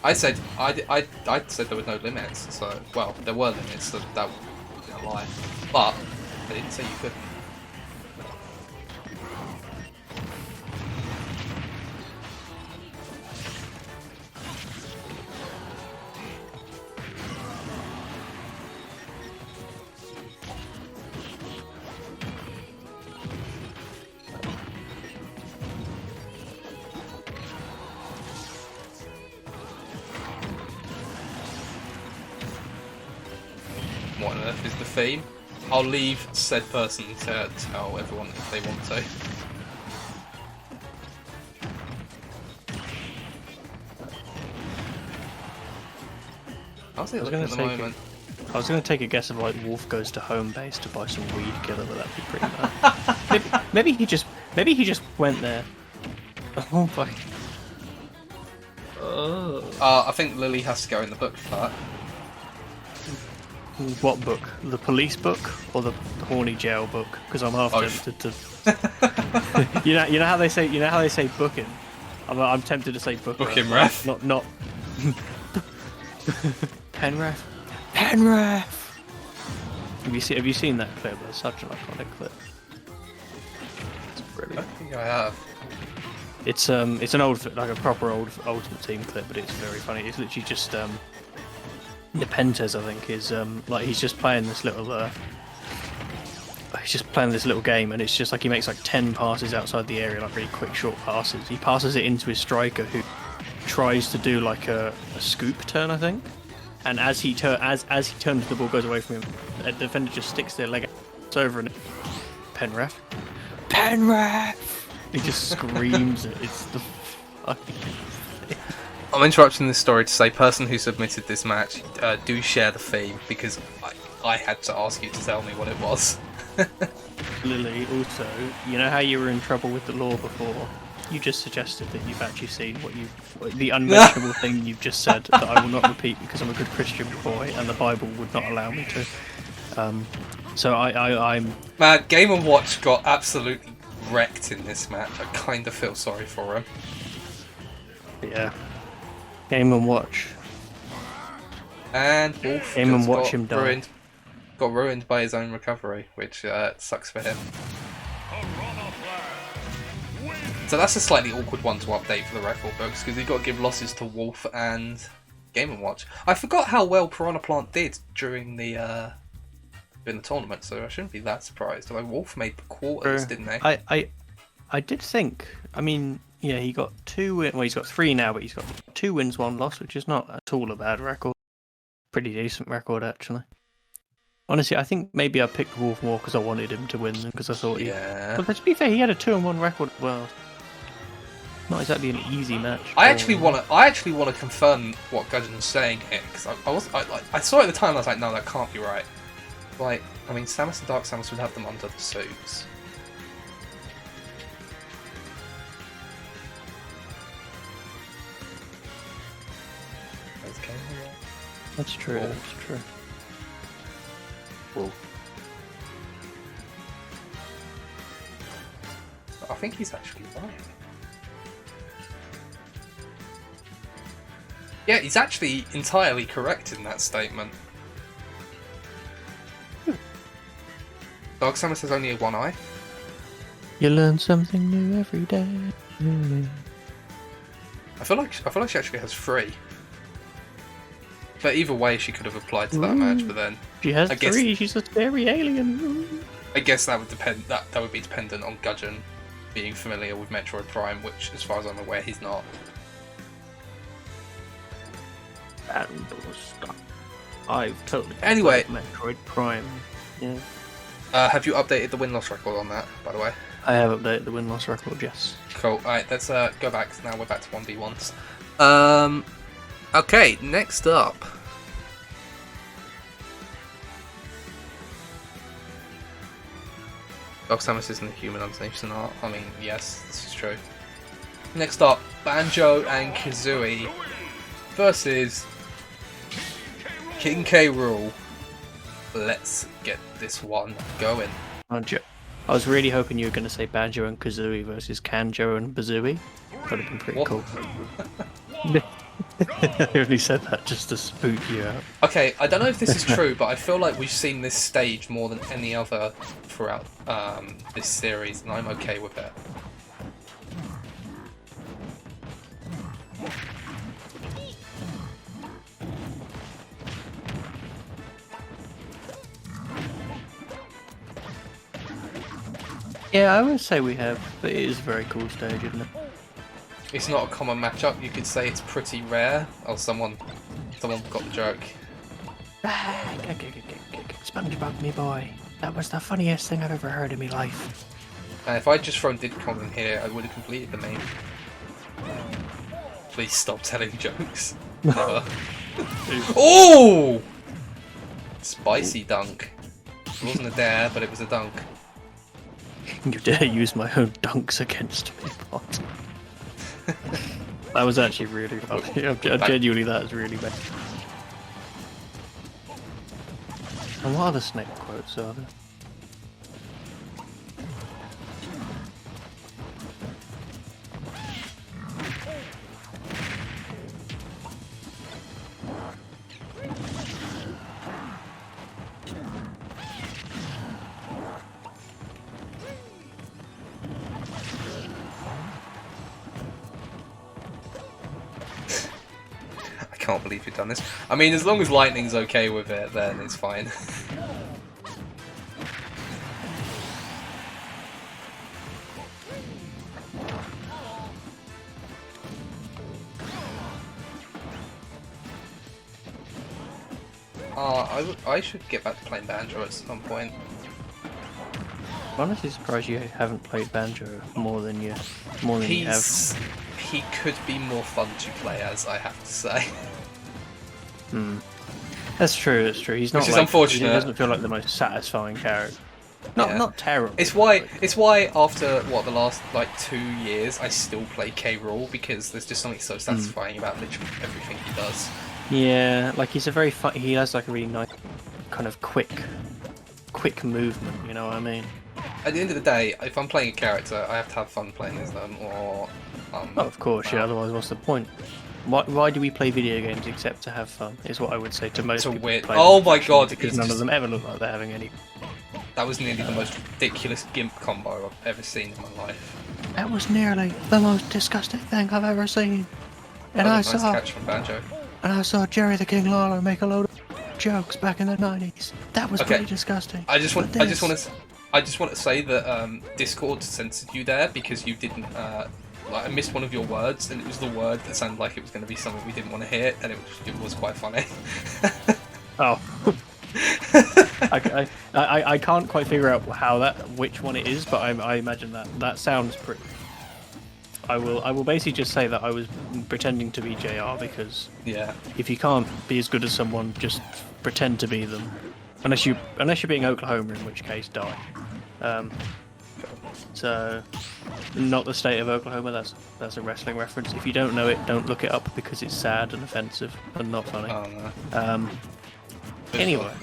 I said I said there were no limits. So well, there were limits. So that would be a lie. But I didn't say you couldn't. What on earth is the theme? I'll leave said person to tell everyone if they want to. How's it looking at the moment? I was going to take a guess of like Wolf goes to home base to buy some weed killer, but that'd be pretty bad. maybe he just went there. Oh my. I think Lily has to go in the book for that. What book? The police book or the horny jail book? Because I'm half tempted to. you know how they say booking. I'm tempted to say booking. Book him, ref. Not. Penref. Penref. Have you seen that clip? It's such an iconic clip. It's I brilliant. don't think I have. It's an old, like a proper old Ultimate Team clip, but it's very funny. It's literally just Nepenthes, I think, is like he's just playing this little game, and it's just like he makes like 10 passes outside the area, like really quick short passes. He passes it into his striker, who tries to do like a scoop turn, I think. And as he turns, the ball goes away from him. A defender just sticks their leg out, it's over, and Penref. He just screams it. It's the fucking. I'm interrupting this story to say, person who submitted this match, do share the theme, because I had to ask you to tell me what it was. Lily, also, you know how you were in trouble with the law before? You just suggested that you've actually seen the unmentionable thing you've just said that I will not repeat because I'm a good Christian boy and the Bible would not allow me to. So I'm... Man, Game & Watch got absolutely wrecked in this match. I kind of feel sorry for him. Yeah. Game & Watch. And Wolf Game and just watch got him die. Got ruined by his own recovery, which sucks for him. So that's a slightly awkward one to update for the record books, because you've got to give losses to Wolf and Game & Watch. I forgot how well Piranha Plant did during the tournament, so I shouldn't be that surprised. Although Wolf made the quarters, didn't they? I did think. I mean, yeah, he got 2 wins. Well, he's got 3 now, but he's got 2 wins, 1 loss, which is not at all a bad record. Pretty decent record, actually. Honestly, I think maybe I picked Wolf more because I wanted him to win than because I thought yeah. But to be fair, he had a 2-1 record. Well, not exactly an easy match. I actually want to confirm what Gudgeon's saying here, because I saw it at the time and I was like, no, that can't be right. Like, I mean, Samus and Dark Samus would have them under the suits. That's true. Wolf. That's true. Wolf. I think he's actually right. Yeah, he's actually entirely correct in that statement. Dark Samus has only 1 eye. You learn something new every day. I feel like she actually has 3. But either way, she could have applied to that match. But then She has I guess- 3. She's a scary alien. I guess that would depend. That would be dependent on Gudgeon being familiar with Metroid Prime, which, as far as I'm aware, he's not. And stuff. I've totally. Anyway. Metroid Prime. Yeah. Have you updated the win-loss record on that, by the way? I have updated the win-loss record. Yes. Cool. Alright, let's go back. Now we're back to 1v1s. Okay, next up. Dark Samus isn't a human underneath Sonata. I mean, yes, this is true. Next up, Banjo and Kazooie versus King K. Rool. Let's get this one going. Banjo. I was really hoping you were going to say Banjo and Kazooie versus Kanjo and Bazooie. That would have been pretty What? cool. I only said that just to spook you out. Okay, I don't know if this is true, but I feel like we've seen this stage more than any other throughout this series, and I'm okay with it. Yeah, I would say we have, but it is a very cool stage, isn't it? It's not a common matchup. You could say it's pretty rare. Oh, someone got the joke. SpongeBob, me boy. That was the funniest thing I've ever heard in my life. And if I'd just thrown Didcon in here, I would have completed the meme. Please stop telling jokes. Never. Oh! Spicy dunk. It wasn't a dare, but it was a dunk. You dare use my own dunks against me, Pot. That was actually really funny. Genuinely, that is really bad. And what other snake quotes are there? I can't believe you've done this. I mean, as long as Lightning's okay with it, then it's fine. I should get back to playing Banjo at some point. I'm honestly surprised you haven't played Banjo more than you have. He could be more fun to play as, I have to say. Hmm. That's true. That's true. He's not. Which is like, unfortunate. He doesn't feel like the most satisfying character. Yeah. Not terrible. It's why after what the last like 2 years I still play K. Rool, because there's just something so satisfying about literally everything he does. Yeah, like he's a very fun. He has like a really nice, kind of quick movement. You know what I mean? At the end of the day, if I'm playing a character, I have to have fun playing as them, or Oh, of course, yeah. Otherwise, what's the point? Why do we play video games except to have fun? Is what I would say to most It's a people. weird. Play Oh them my god! because it's none just- of them ever look like they're having any. That was nearly the most ridiculous gimp combo I've ever seen in my life. That was nearly the most disgusting thing I've ever seen. And That was a nice catch from Banjo. I saw Jerry the King Lawler make a load of jokes back in the 90s. That was Okay. pretty disgusting. I just want to say that Discord censored you there because you didn't. Like I missed one of your words, and it was the word that sounded like it was going to be something we didn't want to hear, and it was quite funny. Oh. I can't quite figure out which one it is, but I imagine that sounds pretty. I will basically just say that I was pretending to be JR because Yeah. if you can't be as good as someone, just pretend to be them. Unless you're being Oklahoma, in which case die. So, not the state of Oklahoma. That's a wrestling reference. If you don't know it, don't look it up because it's sad and offensive and not funny. Oh no. Anyway,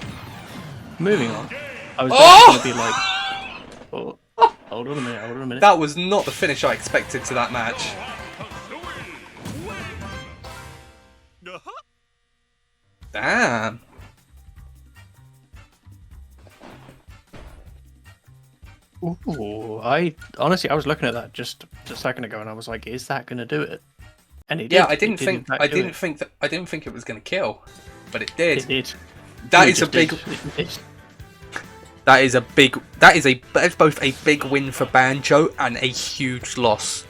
moving on. I was going to be like, oh, hold on a minute. That was not the finish I expected to that match. Damn. Ooh, I was looking at that just a second ago, and I was like, "Is that going to do it?" And it Yeah, did. I didn't It did, in think fact, I do didn't it. think that I didn't think it was going to kill, but it did. It did. That It is a just big. did. That's both a big win for Banjo and a huge loss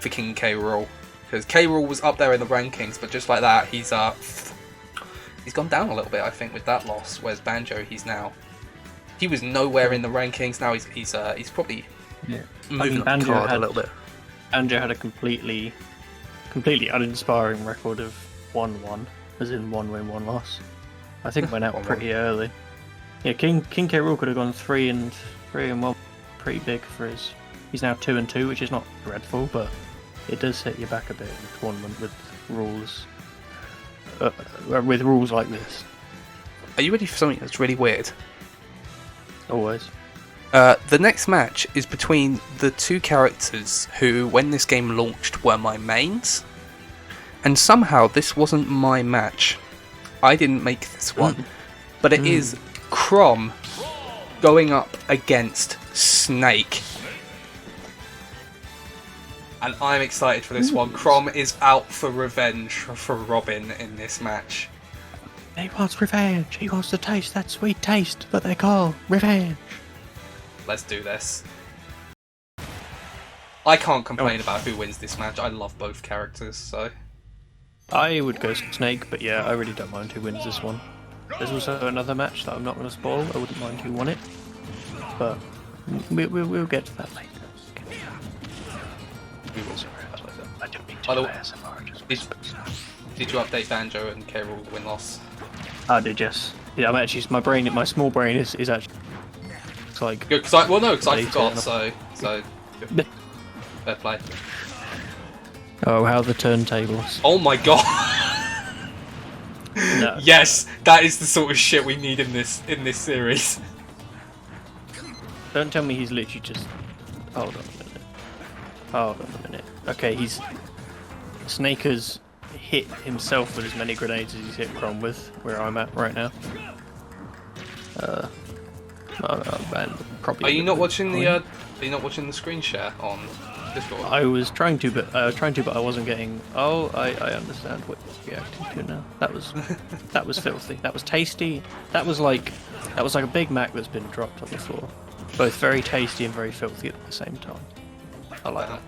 for King K. Rool, because K. Rool was up there in the rankings, but just like that, he's gone down a little bit, I think, with that loss. Whereas Banjo, he was nowhere in the rankings. Now he's probably moving up the card a little bit. Banjo had a completely uninspiring record of 1-1, as in 1 win, 1 loss. I think went out 1-1. pretty early. Yeah, King K. Rool could have gone 3-1, pretty big for his. He's now 2-2, which is not dreadful, but it does set you back a bit in a tournament with rules. With rules like this, Are you ready for something that's really weird? always. The next match is between the two characters who, when this game launched, were my mains. And somehow this wasn't my match. I didn't make this one. But it is Crom going up against Snake. And I'm excited for this one. Crom is out for revenge for Robin in this match. He wants revenge. He wants to taste that sweet taste that they call revenge. Let's do this. I can't complain about who wins this match. I love both characters, so... I would go Snake, but yeah, I really don't mind who wins this one. There's also another match that I'm not going to spoil. I wouldn't mind who won it. But we'll get to that later. We will. I don't mean to By the way, ASMR, did you update Banjo and K. Rool win-loss? I did, yes. Yeah, I'm actually, my small brain is actually... It's like... Good, because I forgot, so fair play. Oh, how the turntables. Oh my god! No. Yes, that is the sort of shit we need in this series. Don't tell me he's literally just... Hold on a minute. Hold on a minute. Okay, Snake has hit himself with as many grenades as he's hit Crom with, where I'm at right now. Probably. Are you not watching the screen share on Discord? I was trying to, but I wasn't getting. Oh, I understand what you're reacting to now. That was filthy. That was tasty. That was like a Big Mac that's been dropped on the floor. Both very tasty and very filthy at the same time. I like that.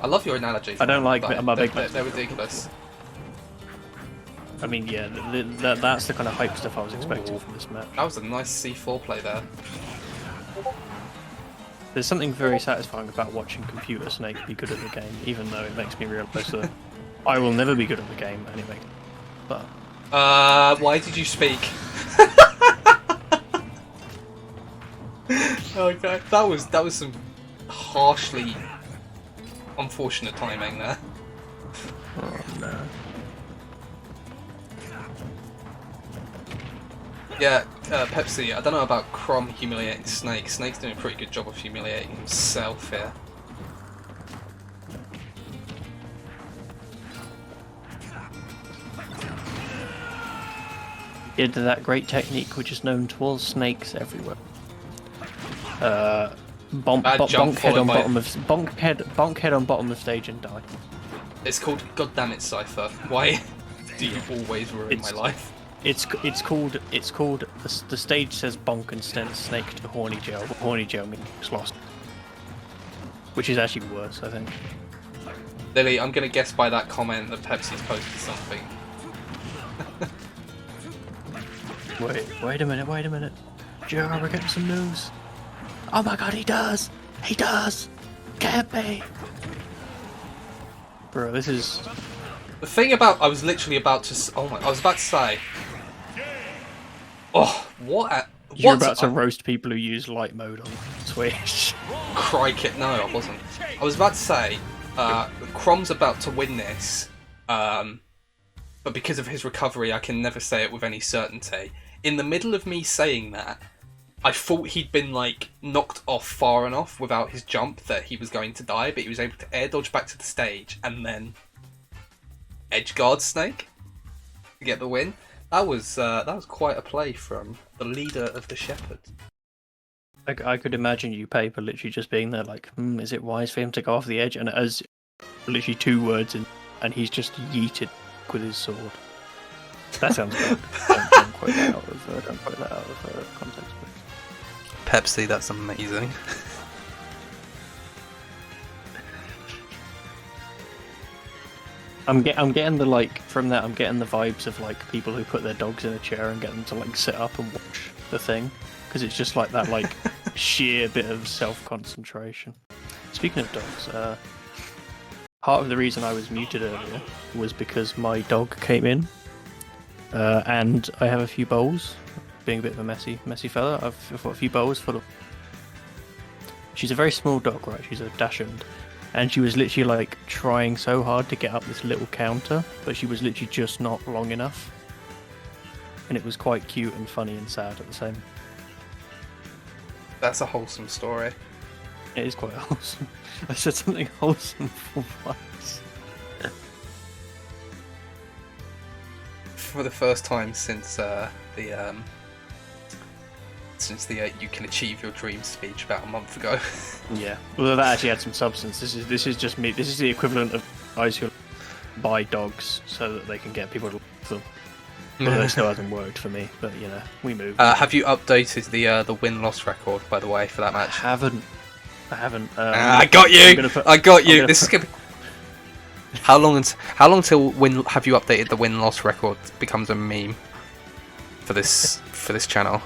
I love your analogies. I don't like my Big Mac. They're ridiculous. I mean, yeah, that's the kind of hype stuff I was expecting from this match. That was a nice C4 play there. There's something very satisfying about watching Computer Snake be good at the game, even though it makes me realise that I will never be good at the game anyway. But why did you speak? Okay, that was some harshly unfortunate timing there. oh no. Yeah, Pepsi, I don't know about Crom humiliating Snake. Snake's doing a pretty good job of humiliating himself here. He did that great technique which is known to all snakes everywhere. Bonk head on bottom of stage and die. It's called Goddamn It Cypher. Why do you always ruin my life? It's called the stage says bonk and sends Snake to horny jail, but horny jail means lost. Which is actually worse, I think. Lily, I'm gonna guess by that comment that Pepsi's posted something. Wait a minute. Joe, we're getting some news. Oh my god, he does! He does! Can't be! Bro, this is... The thing about... I was literally about to... Oh my... I was about to say... Oh, what? You're about to roast people who use light mode on Twitch. Crikey, no, I wasn't. I was about to say, Crom's about to win this, but because of his recovery, I can never say it with any certainty. In the middle of me saying that, I thought he'd been, like, knocked off far enough without his jump that he was going to die, but he was able to air dodge back to the stage and then edge guard Snake to get the win. That was quite a play from the leader of the Shepherds. I could imagine you, Paper, literally just being there like, is it wise for him to go off the edge? And as literally 2 words in, and he's just yeeted with his sword. That sounds bad. Don't quote that out of context, please. Pepsi, that's amazing. I'm getting the, like, from that, I'm getting the vibes of, like, people who put their dogs in a chair and get them to, like, sit up and watch the thing. Because it's just, like, that, like, sheer bit of self-concentration. Speaking of dogs, part of the reason I was muted earlier was because my dog came in. And I have a few bowls. Being a bit of a messy fella, I've got a few bowls full of... She's a very small dog, right? She's a dachshund. And she was literally like trying so hard to get up this little counter, but she was literally just not long enough. And it was quite cute and funny and sad at the same. That's a wholesome story. It is quite wholesome. I said something wholesome for once. for the first time since the you can achieve your dreams speech about a month ago. Yeah. Well, that actually had some substance. This is just me. This is the equivalent of guys who buy dogs so that they can get people to love them. Although it still hasn't worked for me, but you know, we move. Have you updated the win-loss record, by the way, for that match? I haven't. I got you. I got you. This is gonna. How long till have you updated the win-loss record becomes a meme for this channel?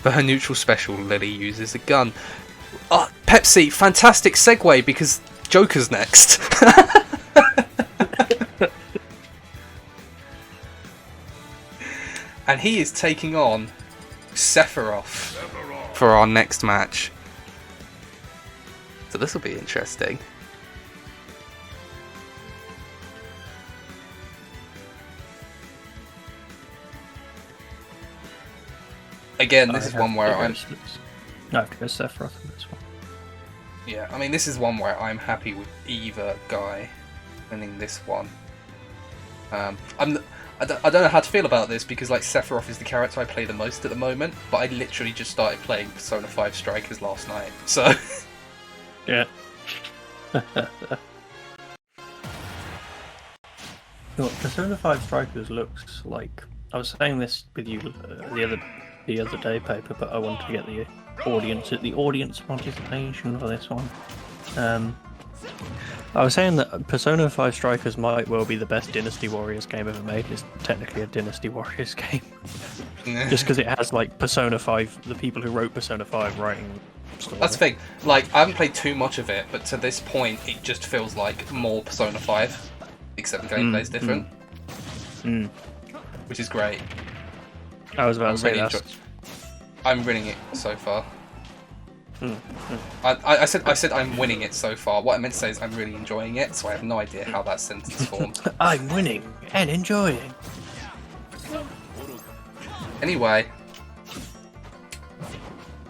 For her neutral special, Lily uses a gun. Oh, Pepsi, fantastic segue because Joker's next. And he is taking on Sephiroth for our next match. So this will be interesting. Again, this is one where I'm... No, I have to go Sephiroth for this one. Yeah, I mean, this is one where I'm happy with either guy winning this one. I don't know how to feel about this because, like, Sephiroth is the character I play the most at the moment, but I literally just started playing Persona 5 Strikers last night, so... Yeah. Look, Persona 5 Strikers looks like... I was saying this with you the other day, Paper, but I wanted to get the audience participation for this one. I was saying that Persona 5 Strikers might well be the best Dynasty Warriors game ever made. It's technically a Dynasty Warriors game. Just because it has, like, Persona 5, the people who wrote Persona 5 writing story. That's the thing. Like, I haven't played too much of it, but to this point, it just feels like more Persona 5, except the gameplay's different. Which is great. I was about to say that. I'm winning it so far. I said I'm winning it so far. What I meant to say is I'm really enjoying it, so I have no idea how that sentence formed. I'm winning and enjoying. Anyway,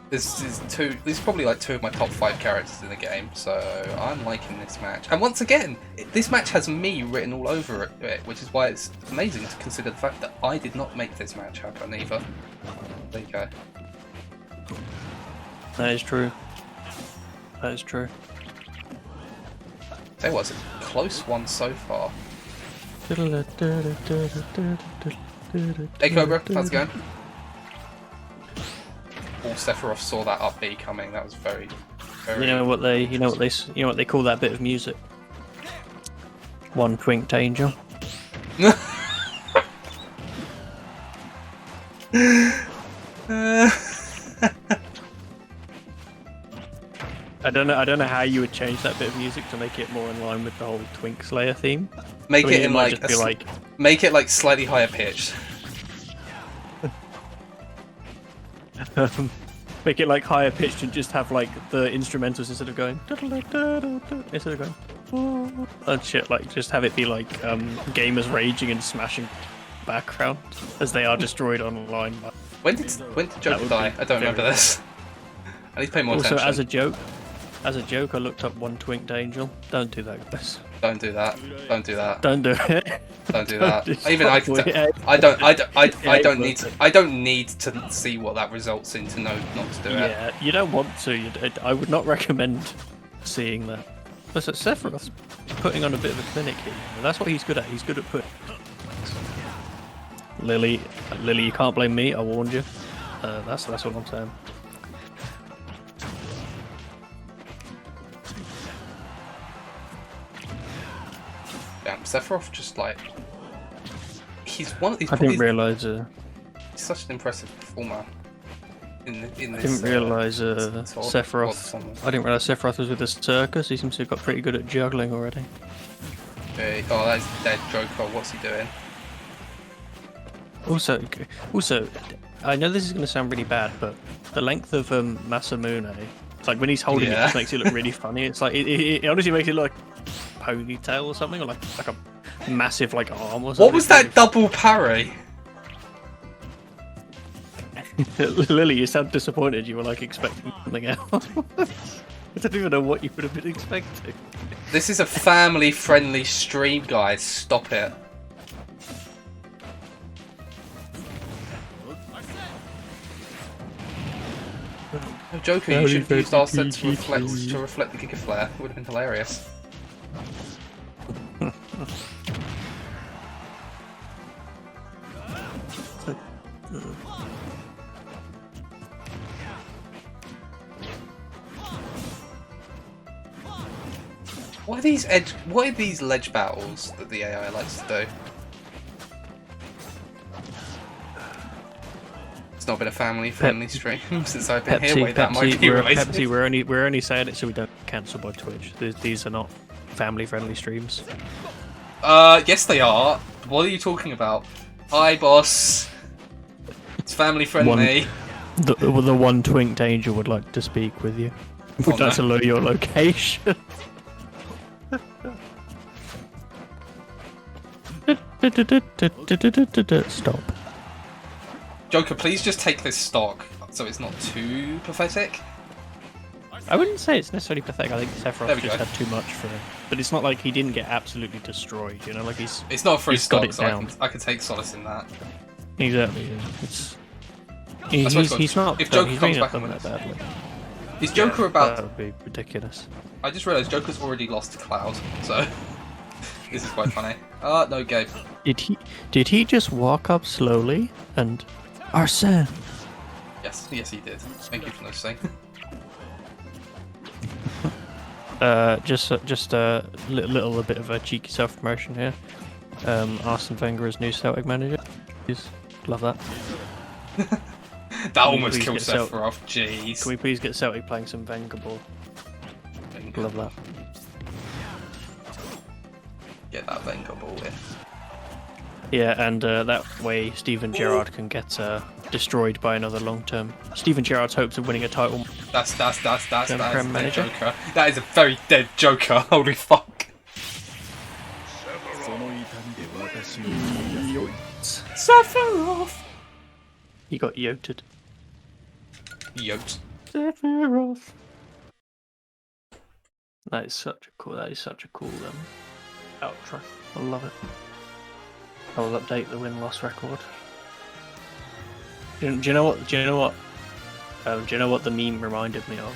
this is probably like 2 of my top 5 characters in the game, so I'm liking this match. And once again, this match has me written all over it, which is why it's amazing to consider the fact that I did not make this match happen either. There you go. That is true. That is true. Tell you what, it's a close one so far. Hey Cobra, how's it going? Oh, Sephiroth saw that up B coming. That was very. You know what they call that bit of music? One twinked angel. I don't know how you would change that bit of music to make it more in line with the whole Twink Slayer theme. Make I mean, it in like, make it like slightly higher pitched. Make it like higher pitched and just have like the instrumentals instead of going and shit, like just have it be like gamers raging and smashing background as they are destroyed online. When did Joker die? I don't remember this. I need to pay more attention. Also, as a joke, I looked up One Twinked Angel. Don't do that, guys. Don't do that. Don't do that. Don't do it. Don't do that. Even I don't need to see what that results in to know not to do it. Yeah, you don't want to. I would not recommend seeing that. Listen, Sephiroth's putting on a bit of a clinic here. That's what he's good at. He's good at putting. Lily, you can't blame me. I warned you. That's what I'm saying. Damn, Sephiroth just like he's one of these. I didn't realise. He's such an impressive performer. In this, I didn't realise Sephiroth. I didn't realise Sephiroth was with the circus. He seems to have got pretty good at juggling already. Oh, that's dead Joker. What's he doing? Also, I know this is going to sound really bad, but the length of Masamune, like when he's holding it, just makes it look really funny. It's like it honestly makes it look like a ponytail or something, or like a massive like arm or something. What was that double parry? Lily, you sound disappointed. You were like expecting something else. I don't even know what you would have been expecting. This is a family-friendly stream, guys. Stop it. Oh, Joker, you should have used our set to reflect the Giga Flare. It would have been hilarious. What are these ledge battles that the AI likes to do? It's not been a family-friendly stream since I've been here. Wait, that might be related. Pepsi, we're only saying it so we don't cancel by Twitch. These are not family-friendly streams. Yes they are. What are you talking about? Hi, boss. It's family-friendly. The one twinked angel would like to speak with you. Would like to know your location. Stop. Joker, please just take this stock so it's not too pathetic. I wouldn't say it's necessarily pathetic. I think Sephiroth just had too much for him. But it's not like he didn't get absolutely destroyed, you know? Like It's not a free stock, so down. I can take solace in that. Exactly. Yeah. He's not. If Joker he's comes really back not on done that badly. Is Joker about? That would be ridiculous. I just realised Joker's already lost to Cloud, so this is quite funny. No, Gabe. Did he just walk up slowly and Arsene? Yes, he did. Thank you for noticing. Just a little bit of a cheeky self-promotion here. Arsene Wenger is new Celtic manager. Please, love that. That almost killed Sephiroth. Jeez. Can we please get Celtic playing some Wenger ball? Love that. Get that Wenger ball in. Yeah, and that way Steven Gerrard can get destroyed by another long-term. Steven Gerrard's hopes of winning a title. That's a dead Joker. That is a very dead Joker. Holy fuck. Sephiroth. He got yoted. Yoked. Sephiroth. That is such a cool outro. I love it. I will update the win-loss record. Do you know what? Do you know what the meme reminded me of?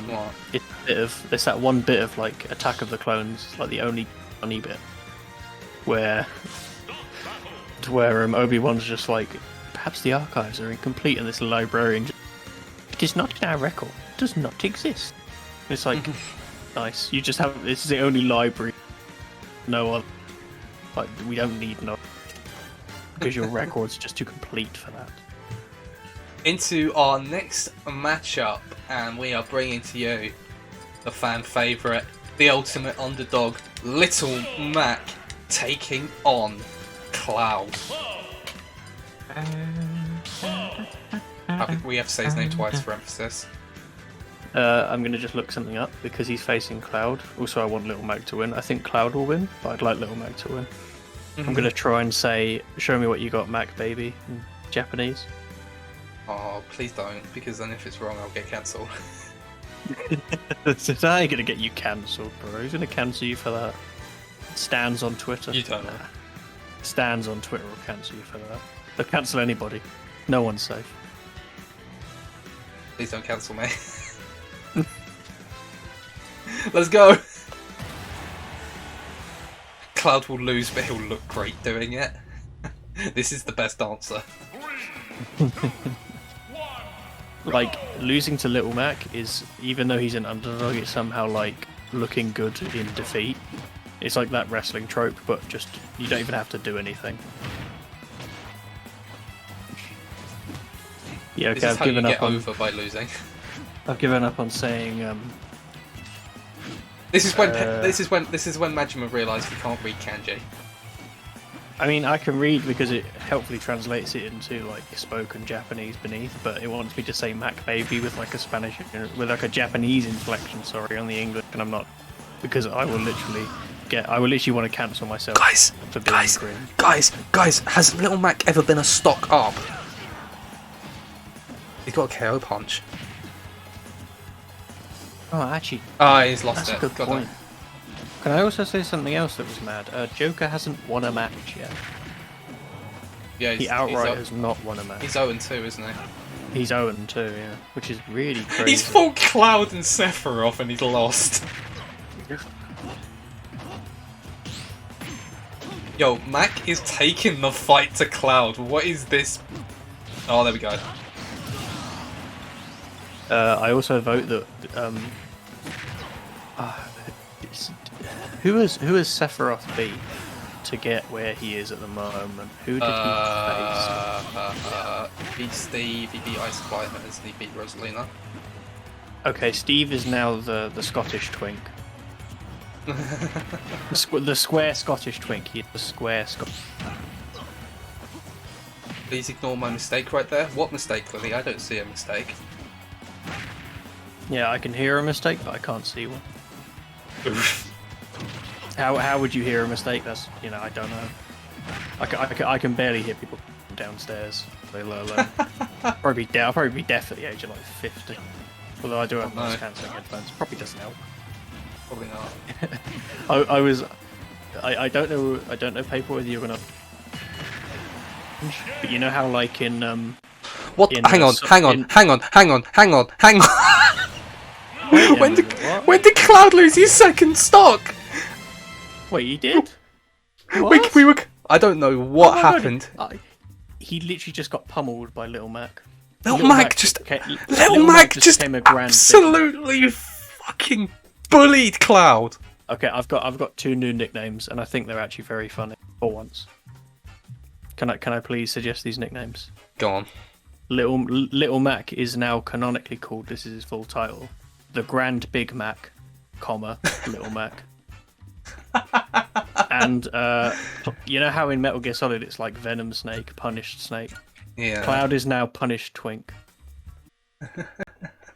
What? It's that one bit of like Attack of the Clones, like the only funny bit, where Obi-Wan's just like, perhaps the archives are incomplete, and this librarian just, it is not in our record. It does not exist. It's like, nice. You just have, this is the only library. No other. Like, we don't need no. Because your record's just too complete for that. Into our next matchup, and we are bringing to you the fan favourite, the ultimate underdog, Little Mac, taking on Cloud. We have to say his name twice for emphasis. I'm going to just look something up because he's facing Cloud. Also, I want Little Mac to win. I think Cloud will win, but I'd like Little Mac to win. I'm going to try and say, show me what you got, Mac, baby, in Japanese. Oh, please don't, because then if it's wrong, I'll get cancelled. That ain't going to get you cancelled, bro. Who's going to cancel you for that? Stans on Twitter. You don't know. Stans on Twitter will cancel you for that. They'll cancel anybody. No one's safe. Please don't cancel me. Let's go! Cloud will lose, but he'll look great doing it. This is the best answer. Like, losing to Little Mac is, even though he's an underdog, it's somehow like looking good in defeat. It's like that wrestling trope, but just, you don't even have to do anything. Yeah, okay, I've given up on... over by losing. I've given up on saying, This is when Majima realised he can't read kanji. I mean, I can read because it helpfully translates it into like spoken Japanese beneath, but it wants me to say Mac baby with like a Spanish, with like a Japanese inflection, sorry, on the English, and I'm not, because I will literally want to cancel myself for being green. Guys, has Little Mac ever been a stock up? He's got a KO punch. Oh, actually, he's lost that's it. a good point. Can I also say something else that was mad? Joker hasn't won a match yet. Yeah, he outright has not won a match. He's 0-2, isn't he? He's Owen too, yeah, which is really crazy. He's fought Cloud and Sephiroth and he's lost. Yo, Mac is taking the fight to Cloud. What is this? Oh, there we go. I also vote that who has Sephiroth beat to get where he is at the moment? Who did he face? He beat Steve, he beat Ice Climbers, and he beat Rosalina. Okay, Steve is now the Scottish twink. The square Scottish twink. He's the square Scottish. Please ignore my mistake right there. What mistake, Lily? I don't see a mistake. Yeah, I can hear a mistake, but I can't see one. How would you hear a mistake? That's, you know, I don't know. I can barely hear people downstairs. Let alone I'll probably be deaf at the age of like 50. Although I do have noise cancelling headphones. Probably doesn't help. Probably not. I don't know paper whether you're gonna. But you know how like in What? Hang on. When did Cloud lose his second stock? Wait, he did? What? We were. I don't know what Oh my God, happened. He literally just got pummeled by Little Mac. Little Mac just came a grand absolutely fucking bullied Cloud. Okay, I've got 2 new nicknames, and I think they're actually very funny for once. Can I please suggest these nicknames? Go on. Little Mac is now canonically called. This is his full title: the Grand Big Mac, comma Little Mac. And you know how in Metal Gear Solid it's like Venom Snake, Punished Snake. Yeah. Cloud is now Punished Twink.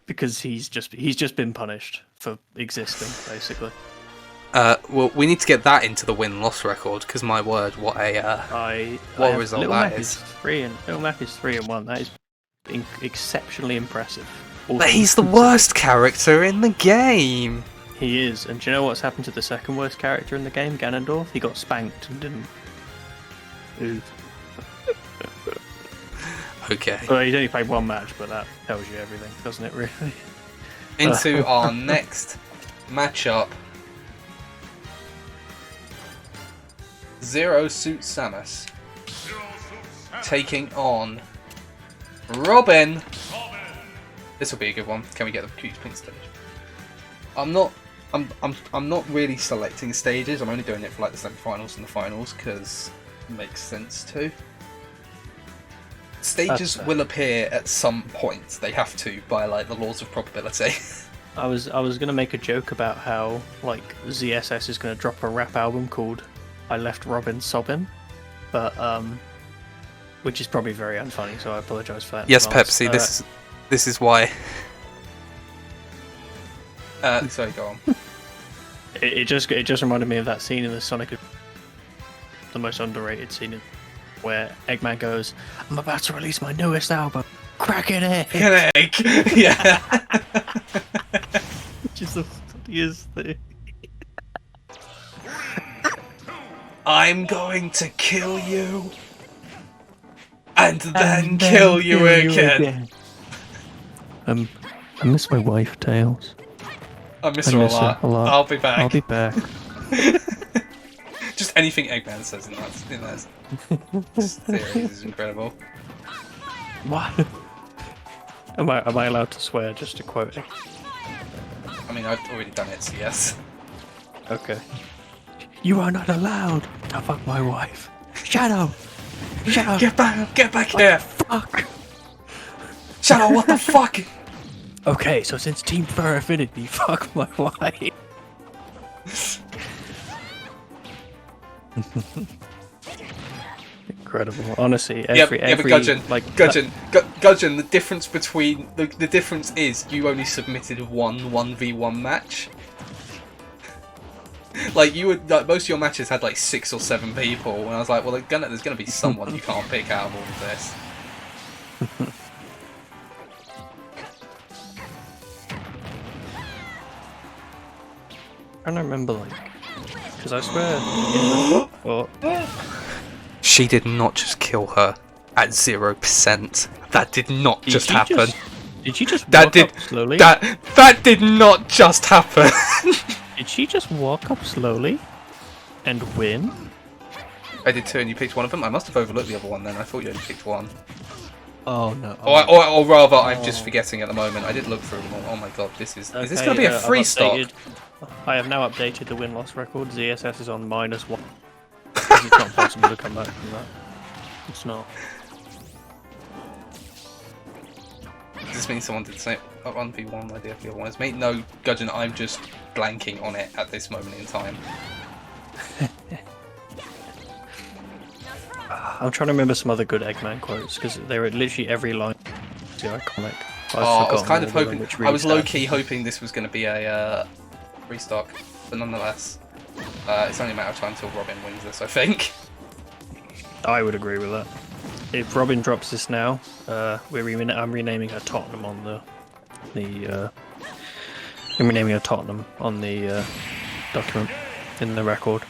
Because he's just been punished for existing, basically. Well, we need to get that into the win-loss record, because my word, what a result Little that Mac is. Little Mac is 3-1. That is exceptionally impressive. But he's the worst character in the game. He is, and do you know what's happened to the second worst character in the game, Ganondorf? He got spanked and didn't. Ooh. Okay. Well, he's only played 1 match, but that tells you everything, doesn't it? Really. Into our next matchup. Zero Suit Samus taking on Robin. This will be a good one. Can we get the cute pink stage? I'm not really selecting stages. I'm only doing it for like the semi-finals and the finals because it makes sense to. Stages will appear at some point. They have to by like the laws of probability. I was gonna make a joke about how like ZSS is gonna drop a rap album called "I Left Robin Sobbing," but which is probably very unfunny. So I apologise for that. Yes, Pepsi. This is why. Sorry, go on. It just reminded me of that scene in the Sonic, the most underrated scene, where Eggman goes, "I'm about to release my newest album, Crack an Egg." An egg. Yeah. Which is the funniest thing. I'm going to kill you, and then kill you again. I miss my wife, Tails. I miss her a lot. I'll be back. I'll be back. Just anything Eggman says in that series is incredible. What? Am I allowed to swear just to quote it? I mean, I've already done it, so yes. Okay. You are not allowed to fuck my wife. Shadow! Shadow! Get back here! Fuck! Shadow, what the fuck? Okay, so since Team Fur Affinity, fuck my wife. Incredible, honestly. Every but Gudgeon, like Gudgeon, the difference between the difference is you only submitted one 1v1 match. Like most of your matches had like 6 or 7 people, and I was like, well, there's gonna be someone you can't pick out of all of this. I don't remember, like, because I swear. She did not just kill her at 0%. That did not just happen. Did you just That walk did up slowly? that did not just happen. Did she just walk up slowly and win? I did too, and you picked one of them. I must have overlooked the other one then. I thought you only picked one. Oh no. Or rather, I'm just forgetting at the moment. I did look through them all. Oh my god, this is this going to be a free stock? I have now updated the win-loss record. ZSS is on -1. It's not possible to come back from that. It's not. Does this mean someone did say 1v1 idea for the other ones? Mate, no, Gudgeon, I'm just blanking on it at this moment in time. I'm trying to remember some other good Eggman quotes because they were literally every line is iconic. I was kind of hoping. I was low-key hoping this was going to be a restock, but nonetheless, it's only a matter of time until Robin wins this, I think. I would agree with that. If Robin drops this now, I'm renaming her Tottenham on I'm renaming her Tottenham on the document in the record.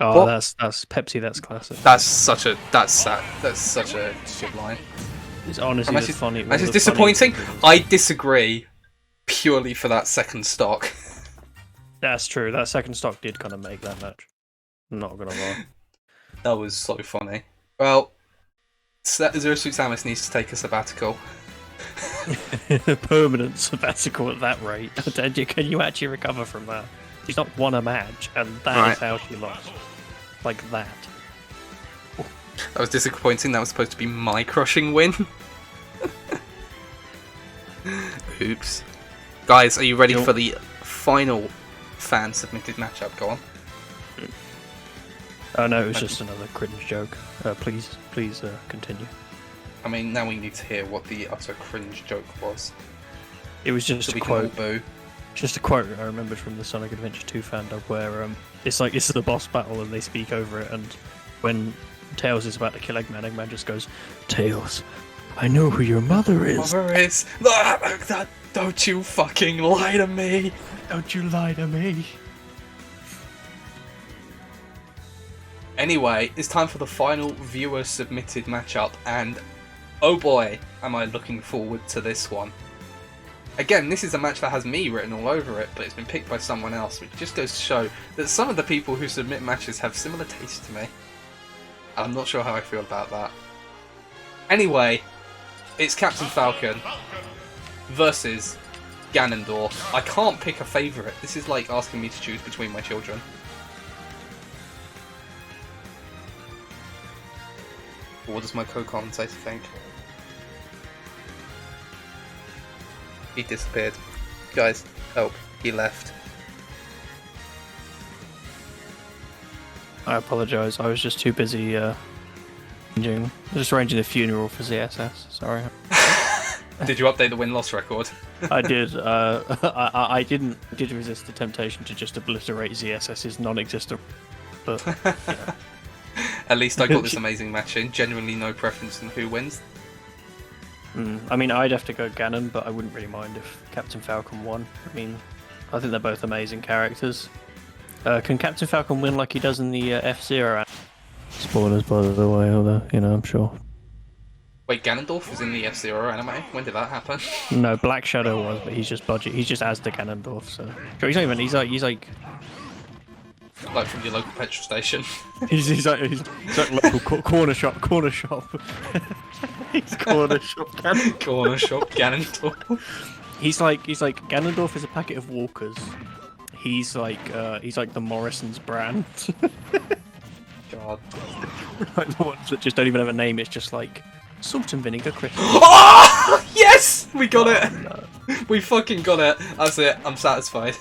Oh, What? that's Pepsi. That's classic. That's such a shit line. It's honestly That's just funny. That's disappointing. I disagree. Purely for that second stock. That's true. That second stock did kind of make that match. I'm not gonna lie. That was so funny. Well, Zero Suit Samus needs to take a sabbatical. Permanent sabbatical at that rate. Can you actually recover from that? She's not won a match, and that is how she lost. Like that. That was disappointing. That was supposed to be my crushing win. Oops. Guys, are you ready for the final fan-submitted matchup? Go on. Oh no, it was just another cringe joke. Please continue. I mean, now we need to hear what the utter cringe joke was. It was just So a we can all quote. boo. Just a quote I remembered from the Sonic Adventure 2 fandom where it's like it's the boss battle and they speak over it, and when Tails is about to kill Eggman, Eggman just goes, "Tails, I know who your mother is." Mother is. Don't you fucking lie to me! Don't you lie to me. Anyway, it's time for the final viewer-submitted matchup, and oh boy, am I looking forward to this one. Again, this is a match that has me written all over it, but it's been picked by someone else, which just goes to show that some of the people who submit matches have similar taste to me. And I'm not sure how I feel about that. Anyway, it's Captain Falcon versus Ganondorf. I can't pick a favourite. This is like asking me to choose between my children. What does my co-commentator think? He disappeared. Guys, help. He left. I apologise. I was just too busy arranging the funeral for ZSS. Sorry. Did you update the win-loss record? I did. I did resist the temptation to just obliterate ZSS's non-existent. But yeah. At least I got this amazing match in. Genuinely no preference in who wins. I mean, I'd have to go Ganon, but I wouldn't really mind if Captain Falcon won. I mean, I think they're both amazing characters. Can Captain Falcon win like he does in the F-Zero? Spoilers, by the way, although, I'm sure. Wait, Ganondorf was in the F-Zero anime? When did that happen? No, Black Shadow was, but he's just budget. He's just as the Ganondorf, so... He's not even... He's like... Like from your local petrol station. He's like local corner shop. He's corner shop Ganondorf. Corner shop Ganondorf. He's like Ganondorf is a packet of Walkers. He's like the Morrison's brand. God. Like the ones that just don't even have a name. It's just like salt and vinegar crisp. Oh yes, we got it. No. We fucking got it. That's it. I'm satisfied.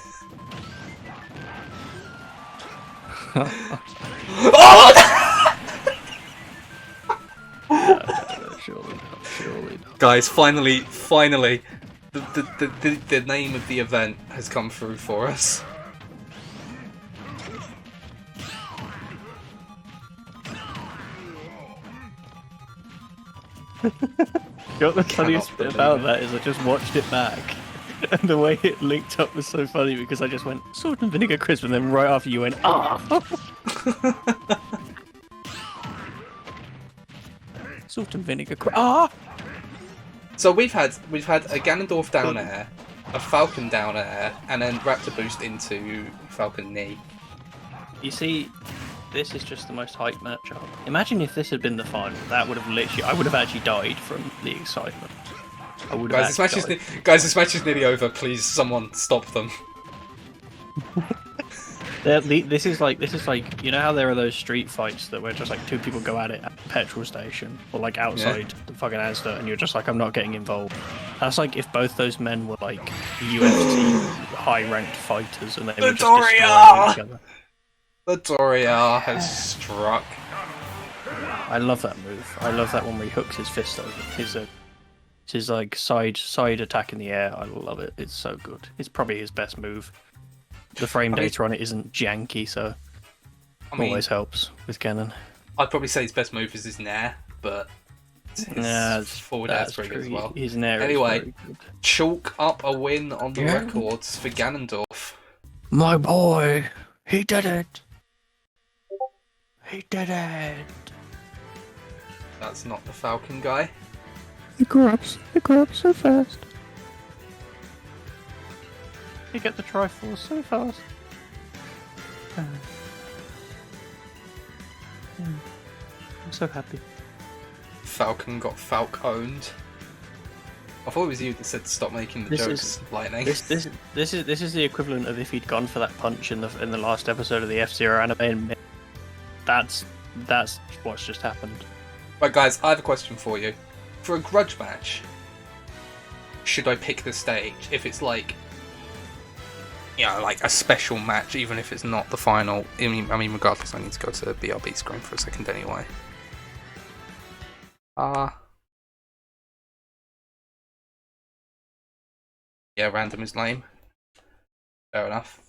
Oh! Surely not. Guys, finally, the name of the event has come through for us. You know what the funniest bit about that is I just watched it back. And the way it linked up was so funny because I just went, salt and vinegar crisp, and then right after you went, ah! Salt and vinegar. Ah! So we've had a Ganondorf down air, a Falcon down air, and then Raptor boost into Falcon knee. You see, this is just the most hype matchup. Imagine if this had been the final. That would have literally... I would have actually died from the excitement. I would have Guys, this match is nearly over. Please, someone stop them. This is like you know how there are those street fights that where just like two people go at it at a petrol station or like outside the fucking Asda, and you're just like, I'm not getting involved. That's like if both those men were like UFC high-ranked fighters and they were just destroying each other. The Doria has struck. I love that move. I love that one where he hooks his fist over his like side attack in the air. I love it. It's so good. It's probably his best move. The frame data on it isn't janky, so always helps with Kennen. I'd probably say his best move is his nair, but his forward air's pretty good as well. His nair anyway, is very good. Chalk up a win on the records for Ganondorf. My boy, he did it. He did it. That's not the Falcon guy. He grew up so fast. You get the Triforce so fast. I'm so happy. Falcon got Falconed. I thought it was you that said stop making the jokes, Lightning. This is the equivalent of if he'd gone for that punch in the last episode of the F-Zero anime. And that's what's just happened. Right, guys, I have a question for you. For a grudge match, should I pick the stage if it's like, like a special match, even if it's not the final? I mean, regardless, I need to go to the BRB screen for a second anyway. Yeah, random is lame. Fair enough.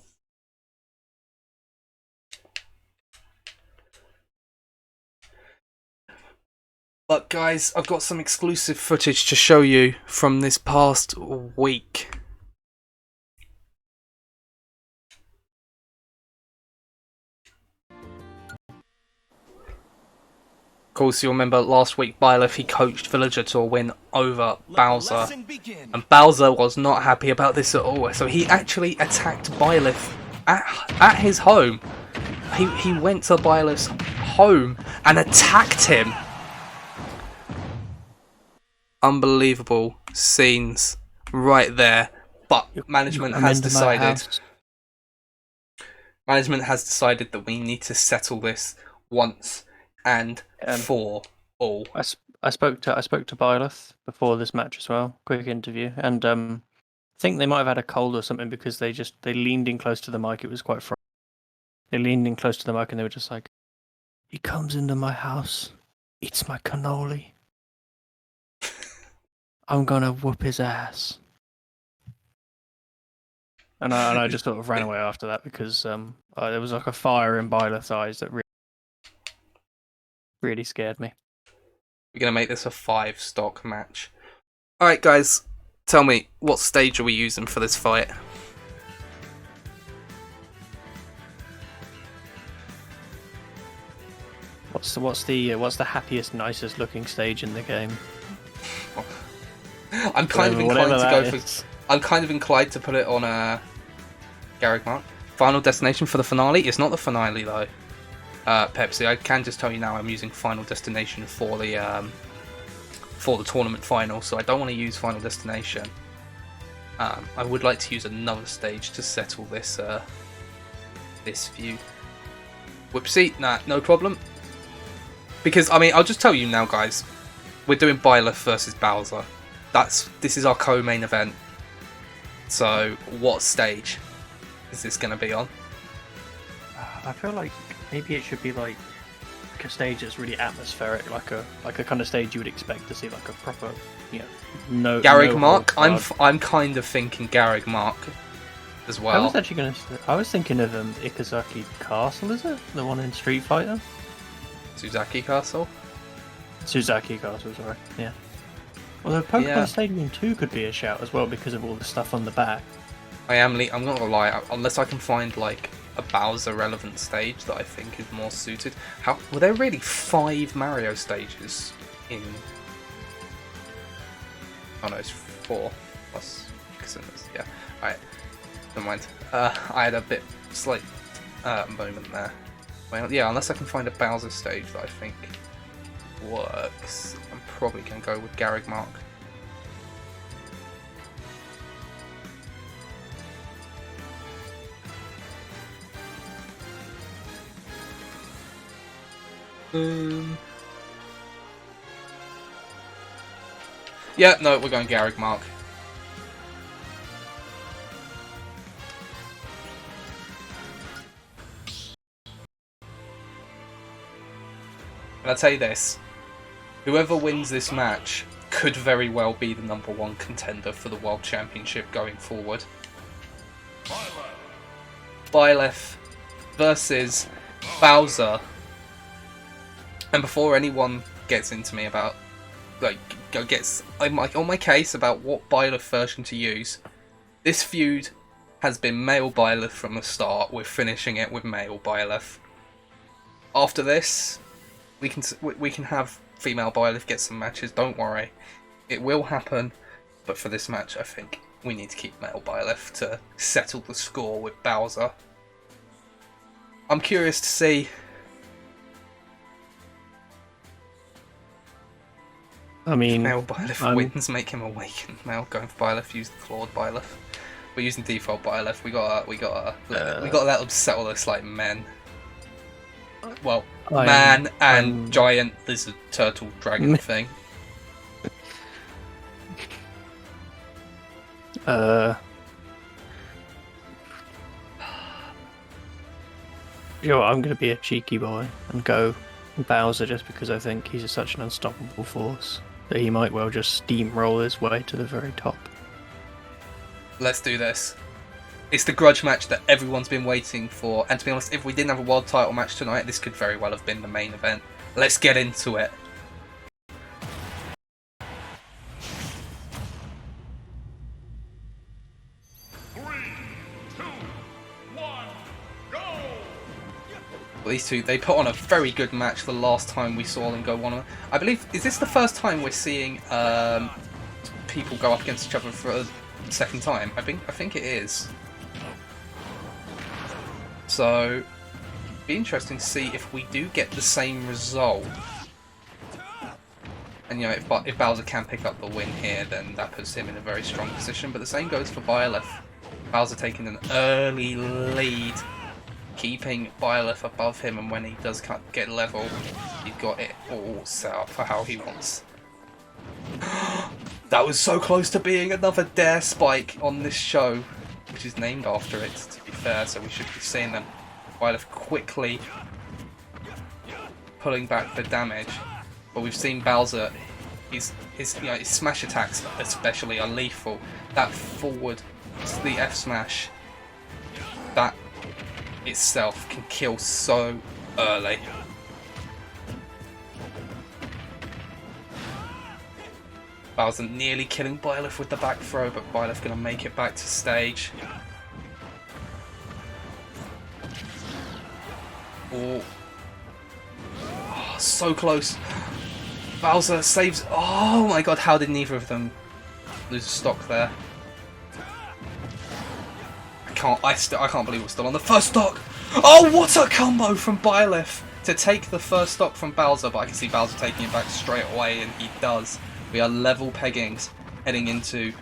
But guys, I've got some exclusive footage to show you from this past week. Of course, you'll remember last week Byleth, he coached Villager to a win over Bowser. And Bowser was not happy about this at all, so he actually attacked Byleth at his home. He went to Byleth's home and attacked him. Unbelievable scenes right there. But management has decided that we need to settle this once and for all. I spoke to Byleth before this match as well. Quick interview, and I think they might have had a cold or something because they leaned in close to the mic. It was quite frightening. They leaned in close to the mic and they were just like, "He comes into my house, eats my cannoli. I'm gonna whoop his ass." And I just sort of ran away after that because there was like a fire in Byleth's eyes that really scared me. We're going to make this a 5-stock match. Alright guys, tell me, what stage are we using for this fight? What's the happiest, nicest looking stage in the game? I'm kind of inclined to put it on Garrick Mark. Final Destination for the finale. It's not the finale though. Pepsi, I can just tell you now I'm using Final Destination for the tournament final, so I don't want to use Final Destination. I would like to use another stage to settle this feud. Whoopsie, nah, no problem. Because I mean, I'll just tell you now, guys, we're doing Byleth versus Bowser. This is our co-main event. So, what stage is this going to be on? I feel like maybe it should be like a stage that's really atmospheric, like a kind of stage you would expect to see, like a proper, Garrick Mark. I'm kind of thinking Garrick Mark as well. I was thinking of Ikazaki Castle. Is it the one in Street Fighter? Suzaki Castle. Suzaki Castle, sorry. Yeah. Although Pokemon Stadium 2 could be a shout as well because of all the stuff on the back. I'm not gonna lie, unless I can find like a Bowser relevant stage that I think is more suited. Were there really 5 Mario stages in. Oh no, it's 4 plus. Yeah. Alright. Never mind. I had a bit slight moment there. Well, yeah, unless I can find a Bowser stage that I think works, I'm probably going to go with Garreg Mark. Yeah, no, we're going Garreg Mark. And I'll tell you this, whoever wins this match could very well be the #1 contender for the World Championship going forward. Byleth versus Bowser. And before anyone gets into me about, on my case about what Byleth version to use, this feud has been male Byleth from the start. We're finishing it with male Byleth. After this, we can have female Byleth get some matches. Don't worry, it will happen. But for this match, I think we need to keep male Byleth to settle the score with Bowser. I'm curious to see. I mean, Male Byleth wins, make him awaken. Male going for Byleth, use the clawed Byleth. We're using default Byleth. We gotta let them settle this like men. Well, man and giant lizard turtle dragon thing. You know what, I'm going to be a cheeky boy and go Bowser just because I think he's such an unstoppable force that he might well just steamroll his way to the very top. Let's do this. It's the grudge match that everyone's been waiting for, and to be honest, if we didn't have a world title match tonight, this could very well have been the main event. Let's get into it. These two, they put on a very good match the last time we saw them go one. I believe, is this the first time we're seeing people go up against each other for a second time? I think it is. So, it'd be interesting to see if we do get the same result. And you know, if Bowser can pick up the win here, then that puts him in a very strong position. But the same goes for Byleth. Bowser taking an early lead, keeping Byleth above him, and when he does get level, he's got it all set up for how he wants. That was so close to being another Dair spike on this show, which is named after it, to be fair, so we should be seeing them. Byleth quickly pulling back the damage, but we've seen Bowser, his smash attacks especially are lethal. That forward, the F smash, that itself can kill so early. Bowser nearly killing Byleth with the back throw, but Byleth gonna make it back to stage. Oh, so close. Bowser saves. Oh my god, how did neither of them lose stock there? I can't believe we're still on the first stock. Oh, what a combo from Byleth to take the first stock from Bowser, but I can see Bowser taking it back straight away, and he does. We are level peggings heading into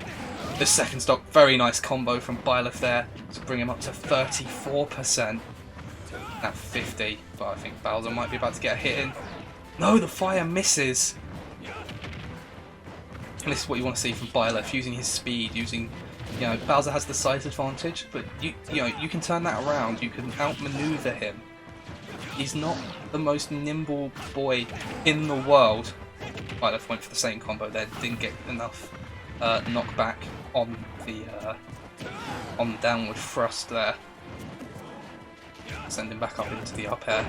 the second stock. Very nice combo from Byleth there to bring him up to 34% at 50, but I think Bowser might be about to get a hit in. No, the fire misses. And this is what you want to see from Byleth, using his speed, using, you know, Bowser has the size advantage, but you can turn that around. You can outmaneuver him. He's not the most nimble boy in the world. Byleth went for the same combo there, didn't get enough knockback on the downward thrust there. Send him back up into the up air.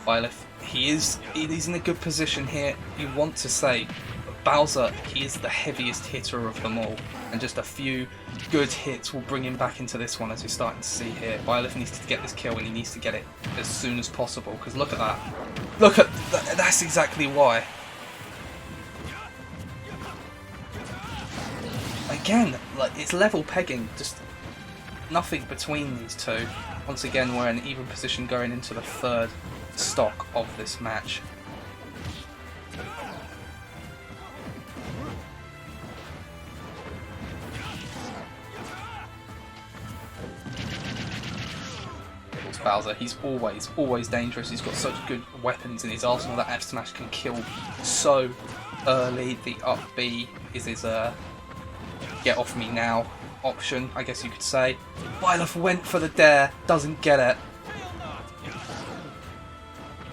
Byleth, he's in a good position here. You want to say, Bowser, he is the heaviest hitter of them all, and just a few good hits will bring him back into this one, as you're starting to see here. Byleth needs to get this kill, and he needs to get it as soon as possible, because look at that. Look at that's exactly why. Again, like, it's level pegging, just nothing between these two. Once again, we're in an even position going into the third stock of this match. Bowser, he's always dangerous. He's got such good weapons in his arsenal. That F smash can kill so early. The up B is his get off me now option, I guess you could say. Byleth went for the dare, doesn't get it.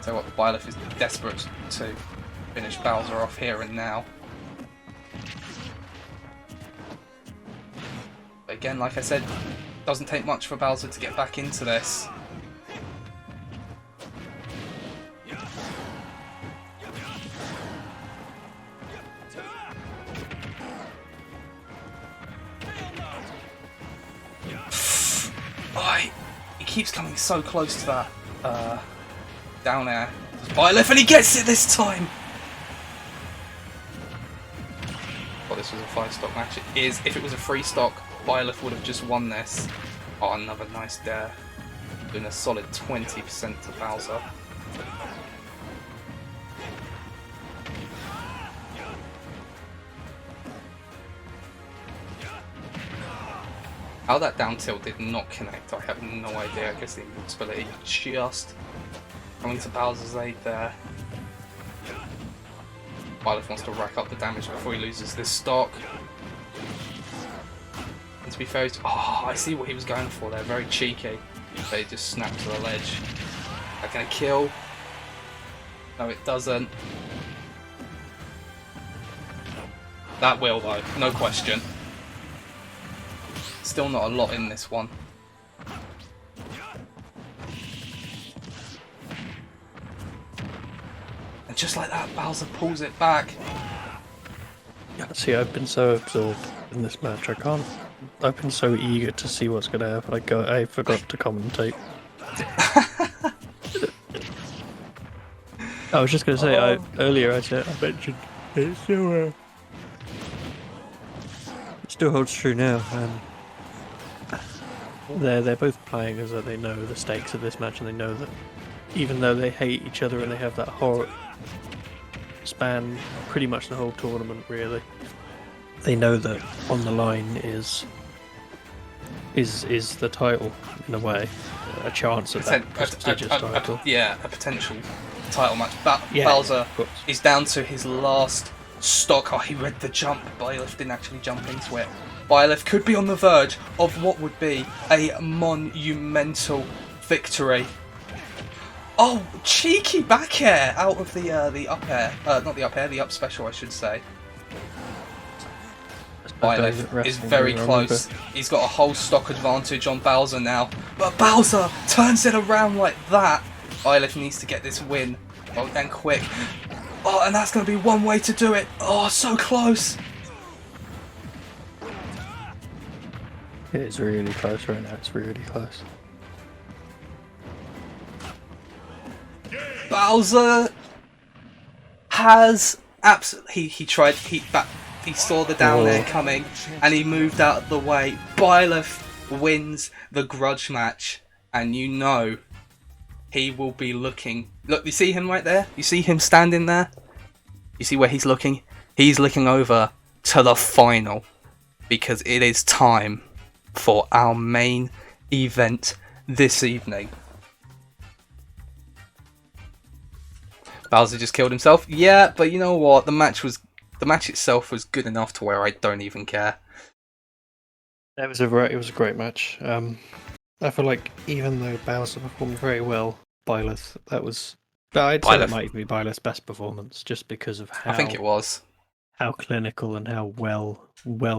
So what, Byleth is desperate to finish Bowser off here and now. But again, like I said, doesn't take much for Bowser to get back into this. He keeps coming so close to that down air. Byleth, and he gets it this time! Well, this was a 5-stock match. It is. If it was a 3-stock, Byleth would have just won this. Oh, another nice dare. Doing a solid 20% to Bowser. How that down tilt did not connect, I have no idea. I guess the invincibility just coming to Bowser's aid there. Byleth wants to rack up the damage before he loses this stock. And to be fair, I see what he was going for there. Very cheeky. But he just snapped to the ledge. That gonna kill? No, it doesn't. That will though, no question. Still not a lot in this one. And just like that, Bowser pulls it back. See, I've been so absorbed in this match, I've been so eager to see what's going to happen, I forgot to commentate. I was just going to say, earlier I mentioned it still holds true now. They're both playing as though they know the stakes of this match, and they know that even though they hate each other and they have that horror span pretty much the whole tournament, really, they know that on the line is the title in a way, a chance at that prestigious title. Yeah, a potential title match. Bowser is down to his last stock. Oh, he read the jump. Byleth didn't actually jump into it. Byleth could be on the verge of what would be a monumental victory. Oh, cheeky back air out of the up air. Not the up air, the up special, I should say. Byleth is very close. He's got a whole stock advantage on Bowser now. But Bowser turns it around like that. Byleth needs to get this win. Oh, and quick. Oh, and that's going to be one way to do it. Oh, so close. It's really close right now. It's really close. Bowser has absolutely. He tried. He saw the down air coming, and he moved out of the way. Byleth wins the grudge match, and you know he will be looking. Look, you see him right there? You see him standing there? You see where he's looking? He's looking over to the final, because it is time for our main event this evening. Bowser just killed himself. Yeah, but you know what? The match itself was good enough to where I don't even care. It was a great match. I feel like even though Bowser performed very well, Byleth, I'd say that might even be Byleth's best performance, just because of how I think it was. How clinical and how well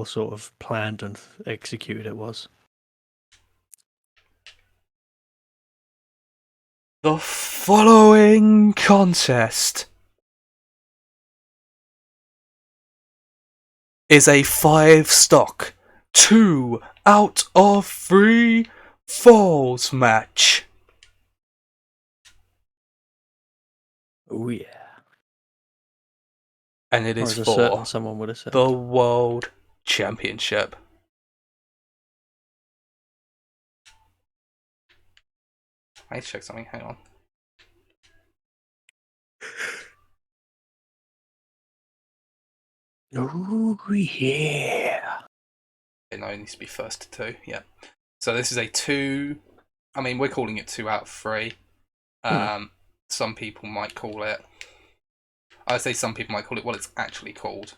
sort of planned and executed it was. The following contest is a 5-stock 2 out of 3 falls match. Oh yeah. And it Or is as a for certain someone would have said. the World Championship. I need to check something, hang on. Oh yeah. No, it needs to be first to 2, yeah. So this is a 2, I mean, we're calling it 2 out of 3. Some people might call it, I say some people might call it what it's actually called.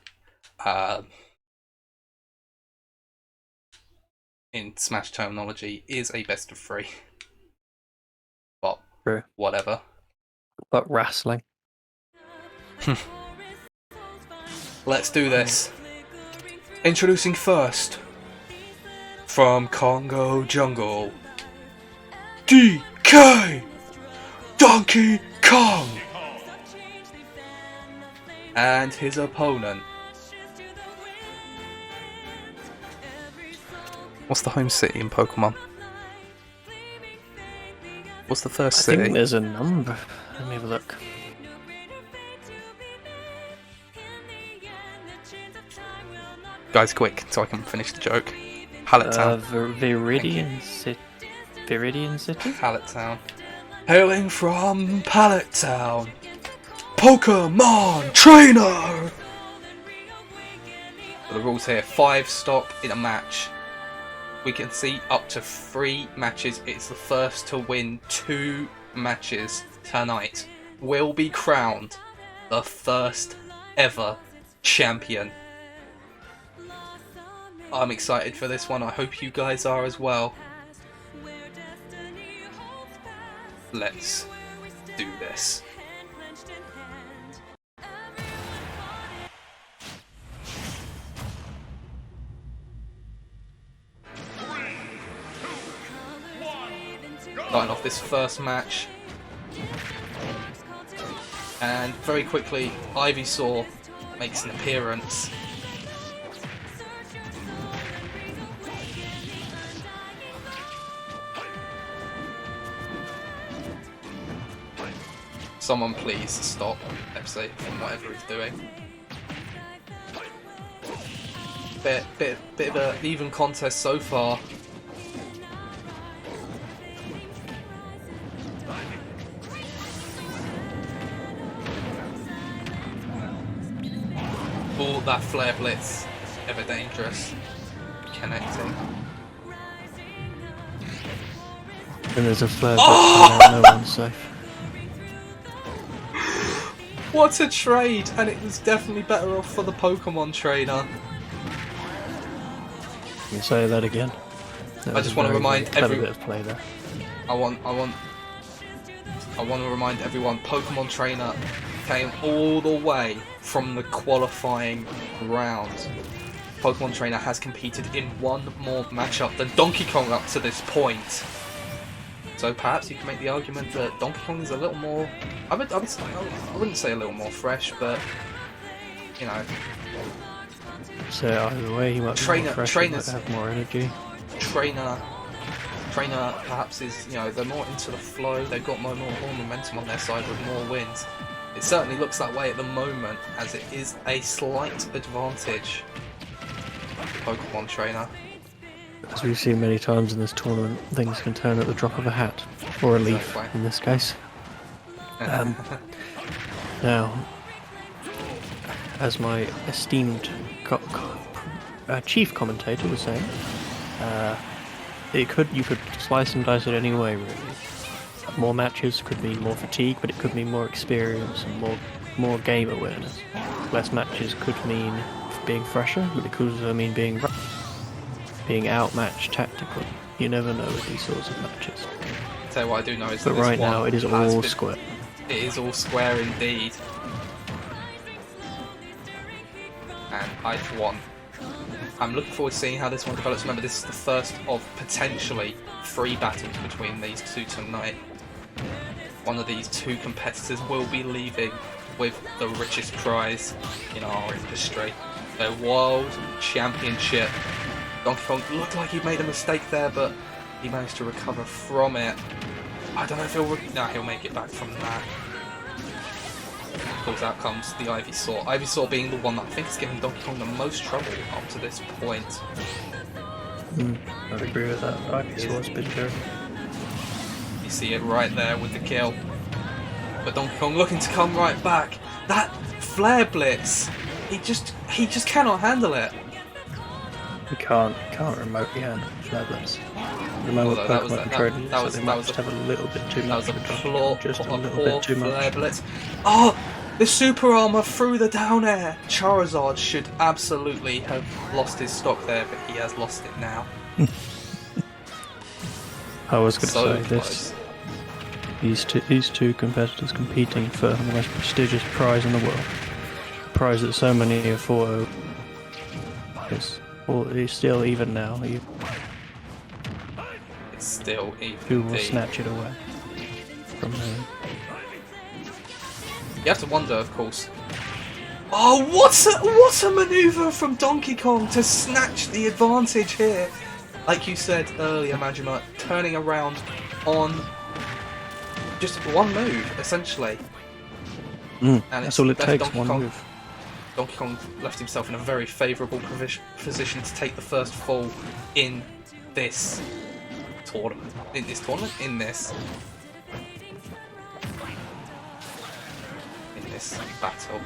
In Smash terminology, is a best of 3. But, True. whatever. But wrestling. Let's do this. Introducing first, from Congo Jungle, DK! Donkey Kong! And his opponent. What's the home city in Pokemon? What's the first I city? think there's a number. Let me have a look. Guys, quick, so I can finish the joke. Pallet Town. Viridian City. Viridian City? Pallet Town. Hailing from Pallet Town, Pokemon Trainer! The rules here, 5 stock in a match. We can see up to 3 matches. It's the first to win 2 matches tonight. Will be crowned the first ever champion. I'm excited for this one. I hope you guys are as well. Let's do this. Starting off this first match. And very quickly, Ivysaur makes an appearance. Someone please stop Pepsi from whatever he's doing. Bit of an even contest so far. Oh, that Flare Blitz, ever dangerous. Connecting. And there's a flare but no one's safe. What a trade! And it was definitely better off for the Pokemon trainer. Can you say that again? I just want to remind every bit of play there. I want to remind everyone, Pokemon Trainer came all the way from the qualifying round. Pokemon Trainer has competed in one more matchup than Donkey Kong up to this point. So perhaps you can make the argument that Donkey Kong is a little more... I wouldn't say a little more fresh, but, you know... So either way, he might be more fresh, he might have more energy. Trainer perhaps is, you know, they're more into the flow, they've got more momentum on their side with more wins. It certainly looks that way at the moment, as it is a slight advantage for Pokemon Trainer. As we've seen many times in this tournament, things can turn at the drop of a hat, or a leaf in this case. Now, as my esteemed chief commentator was saying, you could slice and dice it any way, really. More matches could mean more fatigue, but it could mean more experience and more game awareness. Less matches could mean being fresher, but it could also mean being outmatched tactically. You never know with these sorts of matches. Tell you what I do know is But that right now it is all square. It is all square indeed. And I've won. I'm looking forward to seeing how this one develops. Remember, this is the first of potentially 3 battles between these two tonight. One of these 2 competitors will be leaving with the richest prize in our industry. Their World Championship. Donkey Kong looked like he made a mistake there, but he managed to recover from it. I don't know if he'll make it back from that. Of course, out comes the Ivysaur. Ivysaur being the one that I think has given Donkey Kong the most trouble up to this point. I'd agree with that. Ivysaur's been good. You see it right there with the kill. But Donkey Kong looking to come right back. That Flare Blitz, he just cannot handle it. You can't remotely handle Flare Blitz. The moment Pokemon controlling they might just have a little bit too much. That was just a poor little bit too Flare much. Blitz. Oh, the super armor through the down air. Charizard should absolutely have lost his stock there, but he has lost it now. I was going to So say this. These two competitors competing for the most prestigious prize in the world. A prize that so many have fought over. It's still even now. It's still even. Who will snatch it away from him? You have to wonder, of course. Oh, what a maneuver from Donkey Kong to snatch the advantage here. Like you said earlier, Majima, turning around on just one move, essentially. And That's all it takes, Donkey one Kong, move. Donkey Kong left himself in a very favourable position to take the first fall in this tournament. In this battle.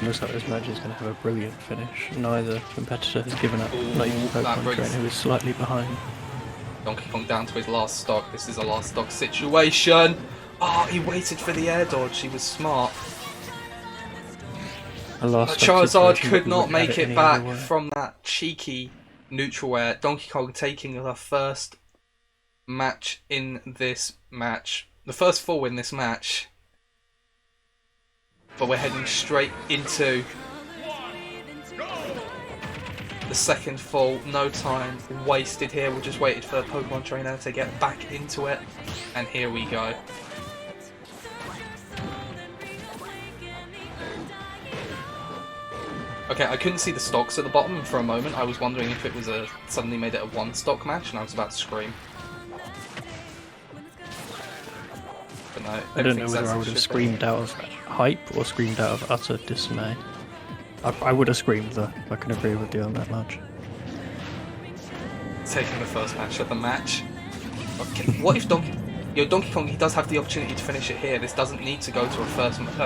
Looks like this match is going to have a brilliant finish. Neither competitor has given up, Ooh, not even that Pokemon brings- Trainer, who is slightly behind. Donkey Kong down to his last stock. This is a last stock situation. Oh, he waited for the air dodge. He was smart. But Charizard could not make it back from that cheeky neutral air. Donkey Kong taking the first match in this match. The first fall in this match. But we're heading straight into the second fall. No time wasted here. We just waited for the Pokemon Trainer to get back into it. And here we go. Okay, I couldn't see the stocks at the bottom, and for a moment I was wondering if it was suddenly made it a one stock match, and I was about to scream. But no, I don't know everything's whether as I it would have should screamed out of hype or screamed out of utter dismay. I would have screamed though. I can agree with you on that much. be. Taking the first match of the match. Okay, what if Donkey Kong, he does have the opportunity to finish it here. This doesn't need to go to a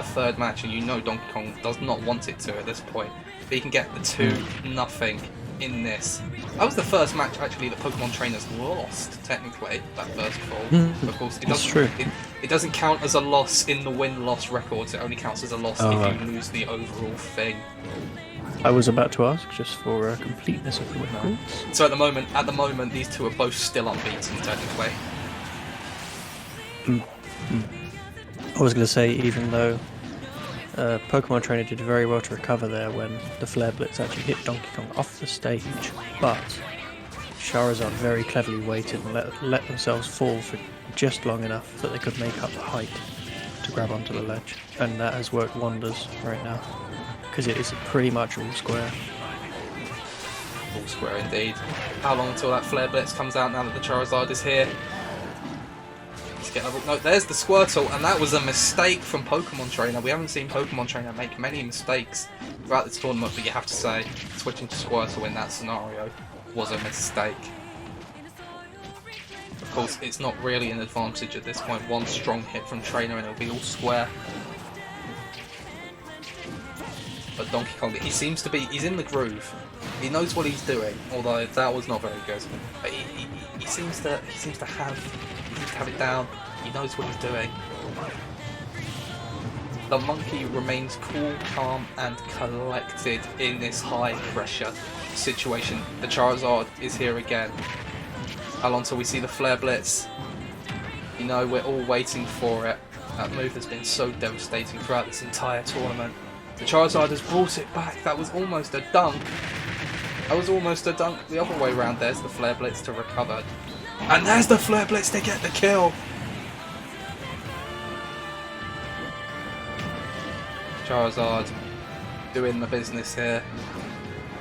third match, and you know Donkey Kong does not want it to at this point. But he can get the 2-0 in this. That was the first match actually that Pokemon Trainers lost, technically, that first fall. Of course, it That's doesn't, true. it doesn't count as a loss in the win-loss records. It only counts as a loss if right. you lose the overall thing. I was about to ask, just for completeness of the records. So at the moment, these two are both still unbeaten, technically. I was going to say, even though Pokemon Trainer did very well to recover there when the Flare Blitz actually hit Donkey Kong off the stage, but Charizard very cleverly waited and let themselves fall for just long enough that they could make up the height to grab onto the ledge, and that has worked wonders right now, because it is pretty much all square. All square indeed. How long until that Flare Blitz comes out now that the Charizard is here? Let's get level. No, there's the Squirtle, and that was a mistake from Pokemon Trainer. We haven't seen Pokemon Trainer make many mistakes throughout this tournament, but you have to say, switching to Squirtle in that scenario was a mistake. Of course, it's not really an advantage at this point. One strong hit from Trainer and it'll be all square. But Donkey Kong, he's in the groove. He knows what he's doing, although that was not very good. But he seems to have it down. He knows what he's doing. The monkey remains cool, calm, and collected in this high pressure situation. The Charizard is here again. How long till we see the Flare Blitz? You know, we're all waiting for it. That move has been so devastating throughout this entire tournament. The Charizard has brought it back. That was almost a dunk. That was almost a dunk the other way around. There's the Flare Blitz to recover. And there's the Flare Blitz to get the kill. Charizard doing the business here.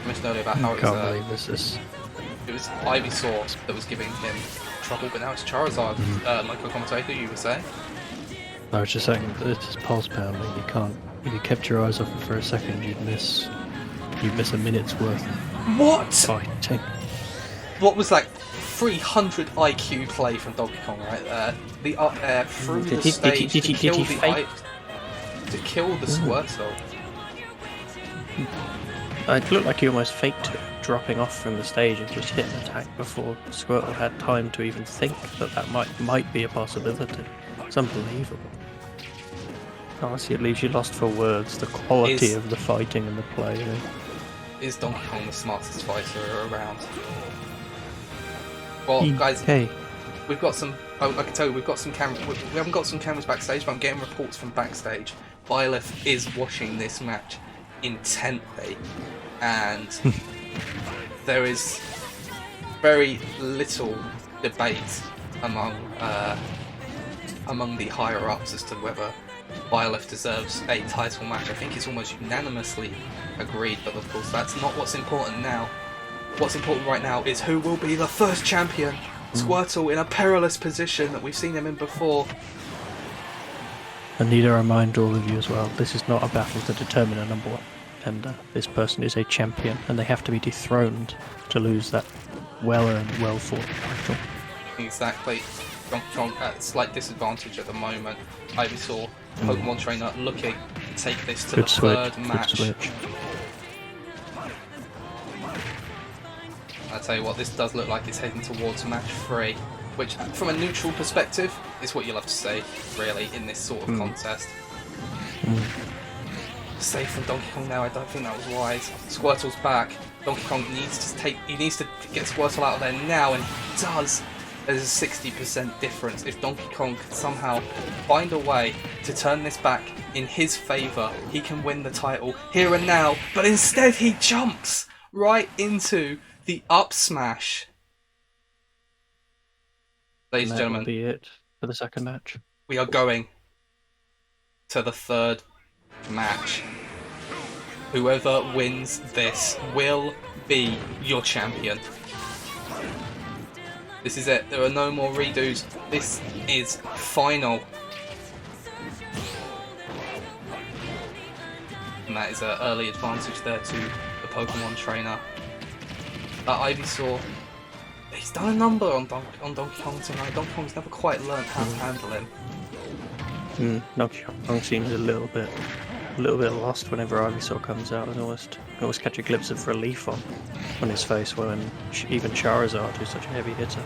I mentioned earlier about how I can't believe this is. it was Ivysaur that was giving him trouble, but now it's Charizard. Like a commentator, you were saying. I was just saying that it's pulse pounding. You can't. If you kept your eyes off it for a second, you'd miss a minute's worth of What? fighting. What was that? 300 IQ play from Donkey Kong right there. The up air through the stage to kill the Squirtle. It looked like he almost faked it, dropping off from the stage and just hit an attack before Squirtle had time to even think that might be a possibility. It's unbelievable. Honestly, it leaves you lost for words. The quality of the fighting and the play. You know? Is Donkey Kong the smartest fighter around? Well, guys, we've got some. Oh, I can tell you, we've got some cameras. We haven't got some cameras backstage, but I'm getting reports from backstage. Byleth is watching this match intently, and there is very little debate among the higher ups as to whether Byleth deserves a title match. I think it's almost unanimously agreed, but of course that's not what's important now. What's important right now is who will be the first champion. Squirtle in a perilous position that we've seen him in before. I need to remind all of you as well, this is not a battle to determine a number one contender. This person is a champion, and they have to be dethroned to lose that well-earned, well-fought title. Exactly. Donkey Kong at a slight disadvantage at the moment. Ivysaur, Pokemon trainer, looking to take this to the third match. Good switch. I tell you what, this does look like it's heading towards match 3, which, from a neutral perspective, is what you love to see, really, in this sort of contest. Save from Donkey Kong now, I don't think that was wise. Squirtle's back. Donkey Kong needs to get Squirtle out of there now, and he does. There's a 60% difference. If Donkey Kong can somehow find a way to turn this back in his favour, he can win the title here and now, but instead he jumps right into the up smash. Ladies and gentlemen, that will be it for the second match. We are going to the third match. Whoever wins this will be your champion. This is it. There are no more redos. This is final. And that is an early advantage there to the Pokemon trainer. That Ivysaur, he's done a number on Donkey Kong tonight. Donkey Kong's never quite learned how to handle him. Donkey Kong seems a little bit lost whenever Ivysaur comes out. I almost catch a glimpse of relief on his face when even Charizard, who's such a heavy hitter,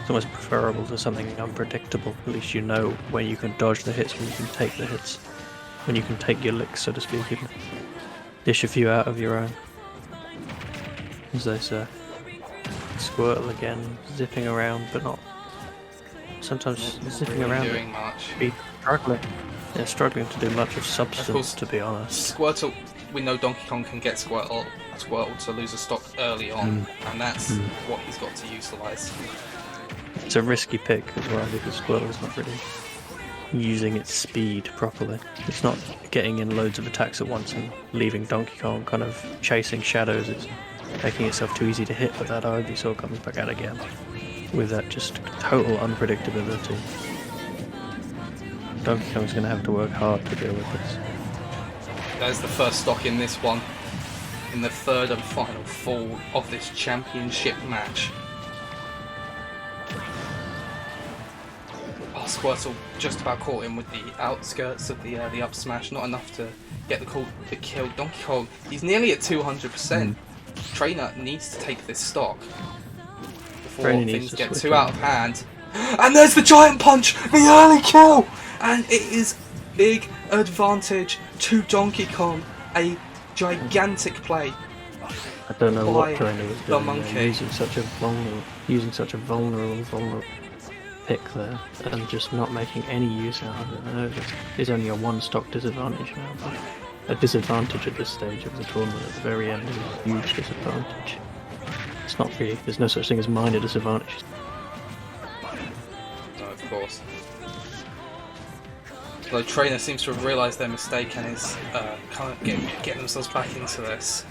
it's almost preferable to something unpredictable. At least you know when you can dodge the hits, when you can take the hits, when you can take your licks, so to speak, and dish a few out of your own. As they say. Squirtle again, zipping around, but not. Sometimes zipping Really around. doing much. Struggling. Yeah, struggling to do much of substance, Of course, to be honest. Squirtle, we know Donkey Kong can get Squirtle to lose a stock early on, and that's what he's got to utilise. It's a risky pick as well because Squirtle's not really using its speed properly. It's not getting in loads of attacks at once and leaving Donkey Kong kind of chasing shadows. It's making itself too easy to hit, but that Ivysaur comes back out again with that just total unpredictability. Donkey Kong's going to have to work hard to deal with this. There's the first stock in this one, in the third and final fall of this championship match. Oh, Squirtle just about caught him with the outskirts of the up smash, not enough to get the kill. Donkey Kong, he's nearly at 200%. Trainer needs to take this stock before things get too out of hand. And there's the giant punch, the early kill, and it is big advantage to Donkey Kong. A gigantic play. I don't know what Trainer was doing. Monkey. Using such a vulnerable pick there, and just not making any use out of it. I know there's only a one stock disadvantage now, but a disadvantage at this stage of the tournament at the very end is a huge disadvantage. It's not really, there's no such thing as minor disadvantages. No, of course. Though Trainer seems to have realised their mistake and is kind of getting themselves back into this.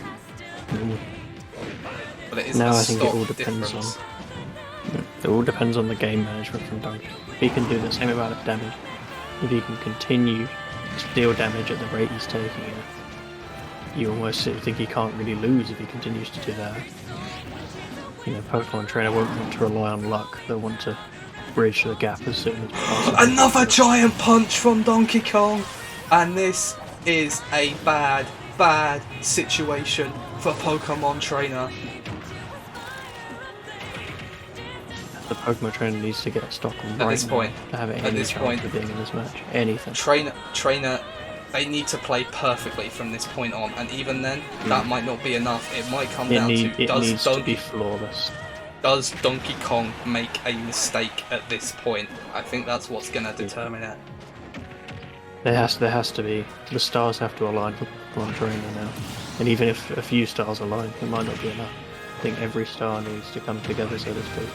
But it is Now a I think it stock all depends difference. It all depends on the game management from Donkey. If he can do the same amount of damage, if he can continue to deal damage at the rate he's taking it, you almost think he can't really lose if he continues to do that. You know, Pokemon Trainer won't want to rely on luck. They'll want to bridge the gap as soon as possible. Another giant punch from Donkey Kong! And this is a bad, bad situation for Pokemon Trainer. The Pokemon Trainer needs to get stock on At this point, to have at any this chance point, of being in this match. Anything. Trainer, they need to play perfectly from this point on, and even then, that might not be enough. It might come down to It needs to be flawless. Does Donkey Kong make a mistake at this point? I think that's what's going to determine it. There has to be. The stars have to align for Pokemon Trainer now. And even if a few stars align, it might not be enough. I think every star needs to come together, so to speak.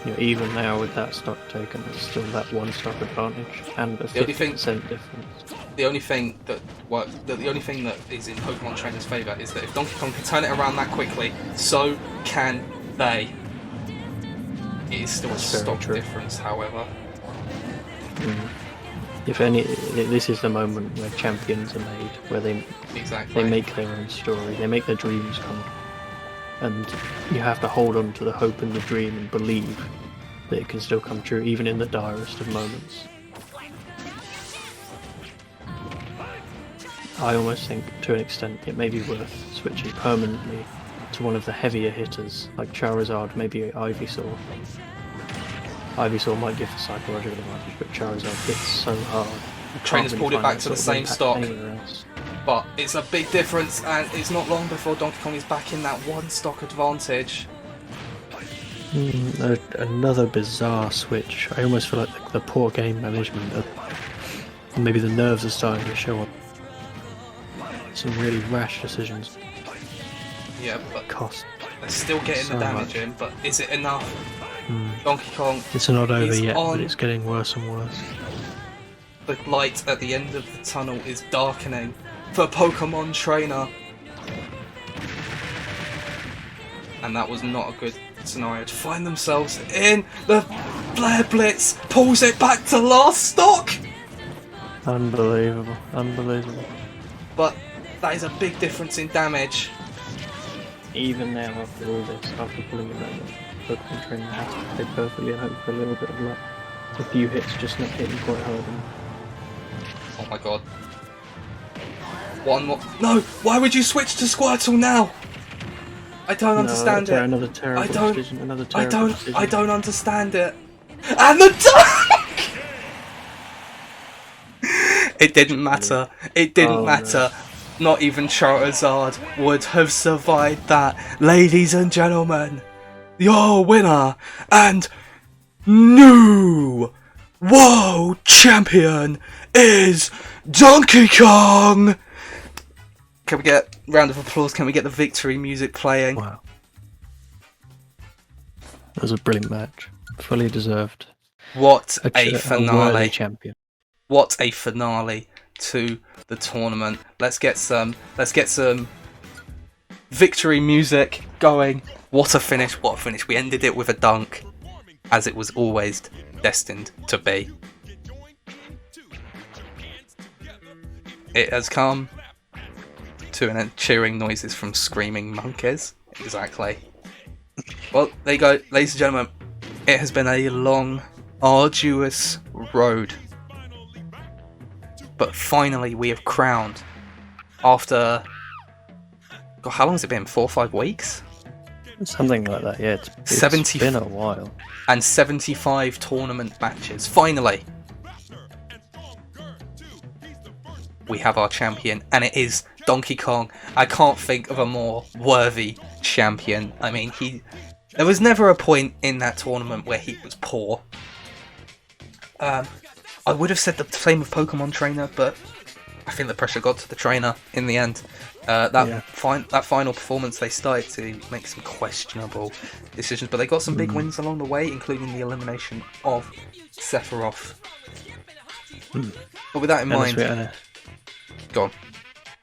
You know, even now with that stock taken, there's still that one stock advantage and a 50% difference. The only thing that works, the only thing that is in Pokemon Trainer's favour is that if Donkey Kong can turn it around that quickly, so can they. It is still a stock difference, however. If any, this is the moment where champions are made, where they make their own story, they make their dreams come true. And you have to hold on to the hope and the dream and believe that it can still come true, even in the direst of moments. I almost think, to an extent, it may be worth switching permanently to one of the heavier hitters, like Charizard, maybe Ivysaur. Ivysaur might give the psychological advantage, but Charizard hits so hard. Trainer's pulled it back to the same stock. But it's a big difference, and it's not long before Donkey Kong is back in that one stock advantage. Another bizarre switch. I almost feel like the poor game management, maybe the nerves are starting to show up. Some really rash decisions. Yeah, but cost. They're still getting the damage in, but is it enough? Donkey Kong. It's not over yet, but it's getting worse and worse. The light at the end of the tunnel is darkening for Pokemon Trainer. And that was not a good scenario to find themselves in. The Flare Blitz pulls it back to last stock. Unbelievable, unbelievable. But that is a big difference in damage. Even now, after all this, after pulling it back, Pokemon Trainer has to play perfectly and hope for a little bit of luck. A few hits just not hitting quite hard enough. Oh my god. One more. No! Why would you switch to Squirtle now? I don't understand it. Another terrible decision. Another terrible decision. I don't understand it. And the dunk! It didn't matter. It didn't matter. No. Not even Charizard would have survived that. Ladies and gentlemen, your winner and new world champion is Donkey Kong! Can we get a round of applause? Can we get the victory music playing? Wow. That was a brilliant match. Fully deserved. What a finale. A champion. What a finale to the tournament. Let's get some victory music going. What a finish, what a finish. We ended it with a dunk, as it was always destined to be. It has come to an end. Cheering noises from screaming monkeys. Exactly. Well, there you go, ladies and gentlemen. It has been a long, arduous road. But finally we have crowned, after... God, how long has it been? 4 or 5 weeks? Something like that, yeah. It's been a while. And 75 tournament matches. Finally! We have our champion, and it is Donkey Kong. I can't think of a more worthy champion. I mean, there was never a point in that tournament where he was poor. I would have said the same with Pokemon Trainer, but I think the pressure got to the trainer in the end. That final performance, they started to make some questionable decisions, but they got some big wins along the way, including the elimination of Sephiroth. But with that in And mind, go on.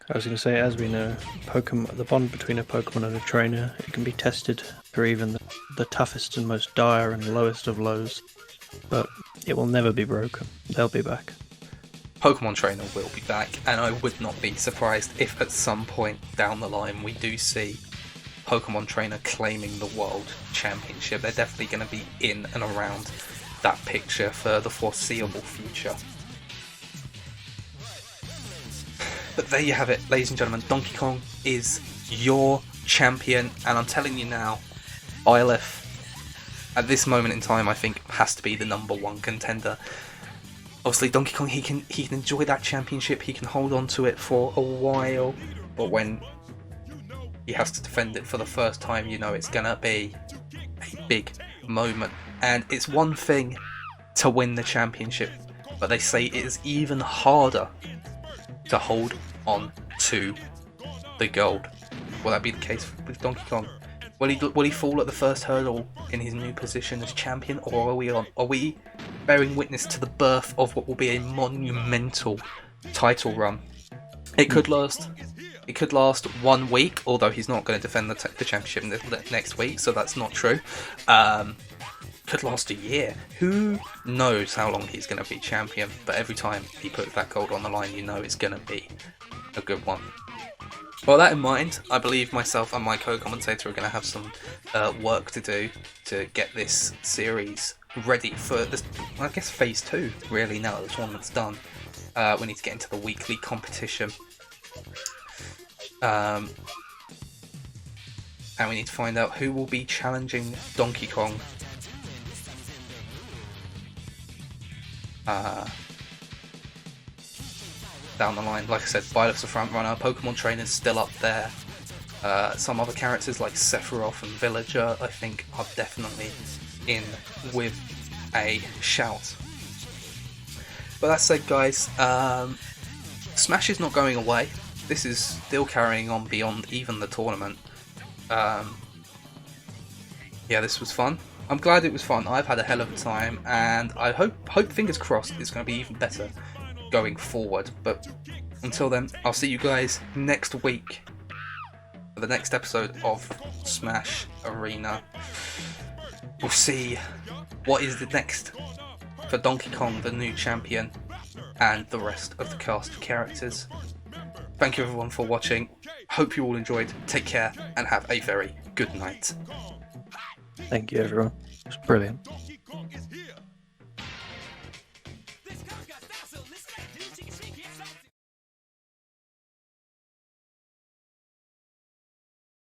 I was going to say, as we know, Pokemon, the bond between a Pokemon and a trainer, it can be tested for even the toughest and most dire and lowest of lows, but it will never be broken. They'll be back. Pokemon Trainer will be back, and I would not be surprised if at some point down the line we do see Pokemon Trainer claiming the World Championship. They're definitely going to be in and around that picture for the foreseeable future. But there you have it, ladies and gentlemen. Donkey Kong is your champion, and I'm telling you now, Byleth, at this moment in time, I think has to be the #1 contender. Obviously, Donkey Kong, he can enjoy that championship, he can hold on to it for a while, but when he has to defend it for the first time, you know it's gonna be a big moment. And it's one thing to win the championship, but they say it is even harder to hold on to the gold. Will that be the case with Donkey Kong? Will he fall at the first hurdle in his new position as champion, or are we bearing witness to the birth of what will be a monumental title run? It could last 1 week, although he's not going to defend the championship next week, so that's not true. Could last a year. Who knows how long he's going to be champion? But every time he puts that gold on the line, you know it's going to be a good one. Well, that in mind, I believe myself and my co-commentator are going to have some work to do to get this series ready for this, I guess, phase 2, really, now that the tournament's done. We need to get into the weekly competition. And we need to find out who will be challenging Donkey Kong down the line. Like I said, Byleth's the front runner, Pokemon Trainer's still up there. Some other characters like Sephiroth and Villager, I think, are definitely in with a shout. But that said, guys, Smash is not going away. This is still carrying on beyond even the tournament. Yeah, this was fun. I'm glad it was fun. I've had a hell of a time, and I hope fingers crossed, it's going to be even better going forward. But until then, I'll see you guys next week for the next episode of Smash Arena. We'll see what is the next for Donkey Kong, the new champion, and the rest of the cast of characters. Thank you everyone for watching. Hope you all enjoyed. Take care and have a very good night. Thank you, everyone. It was brilliant.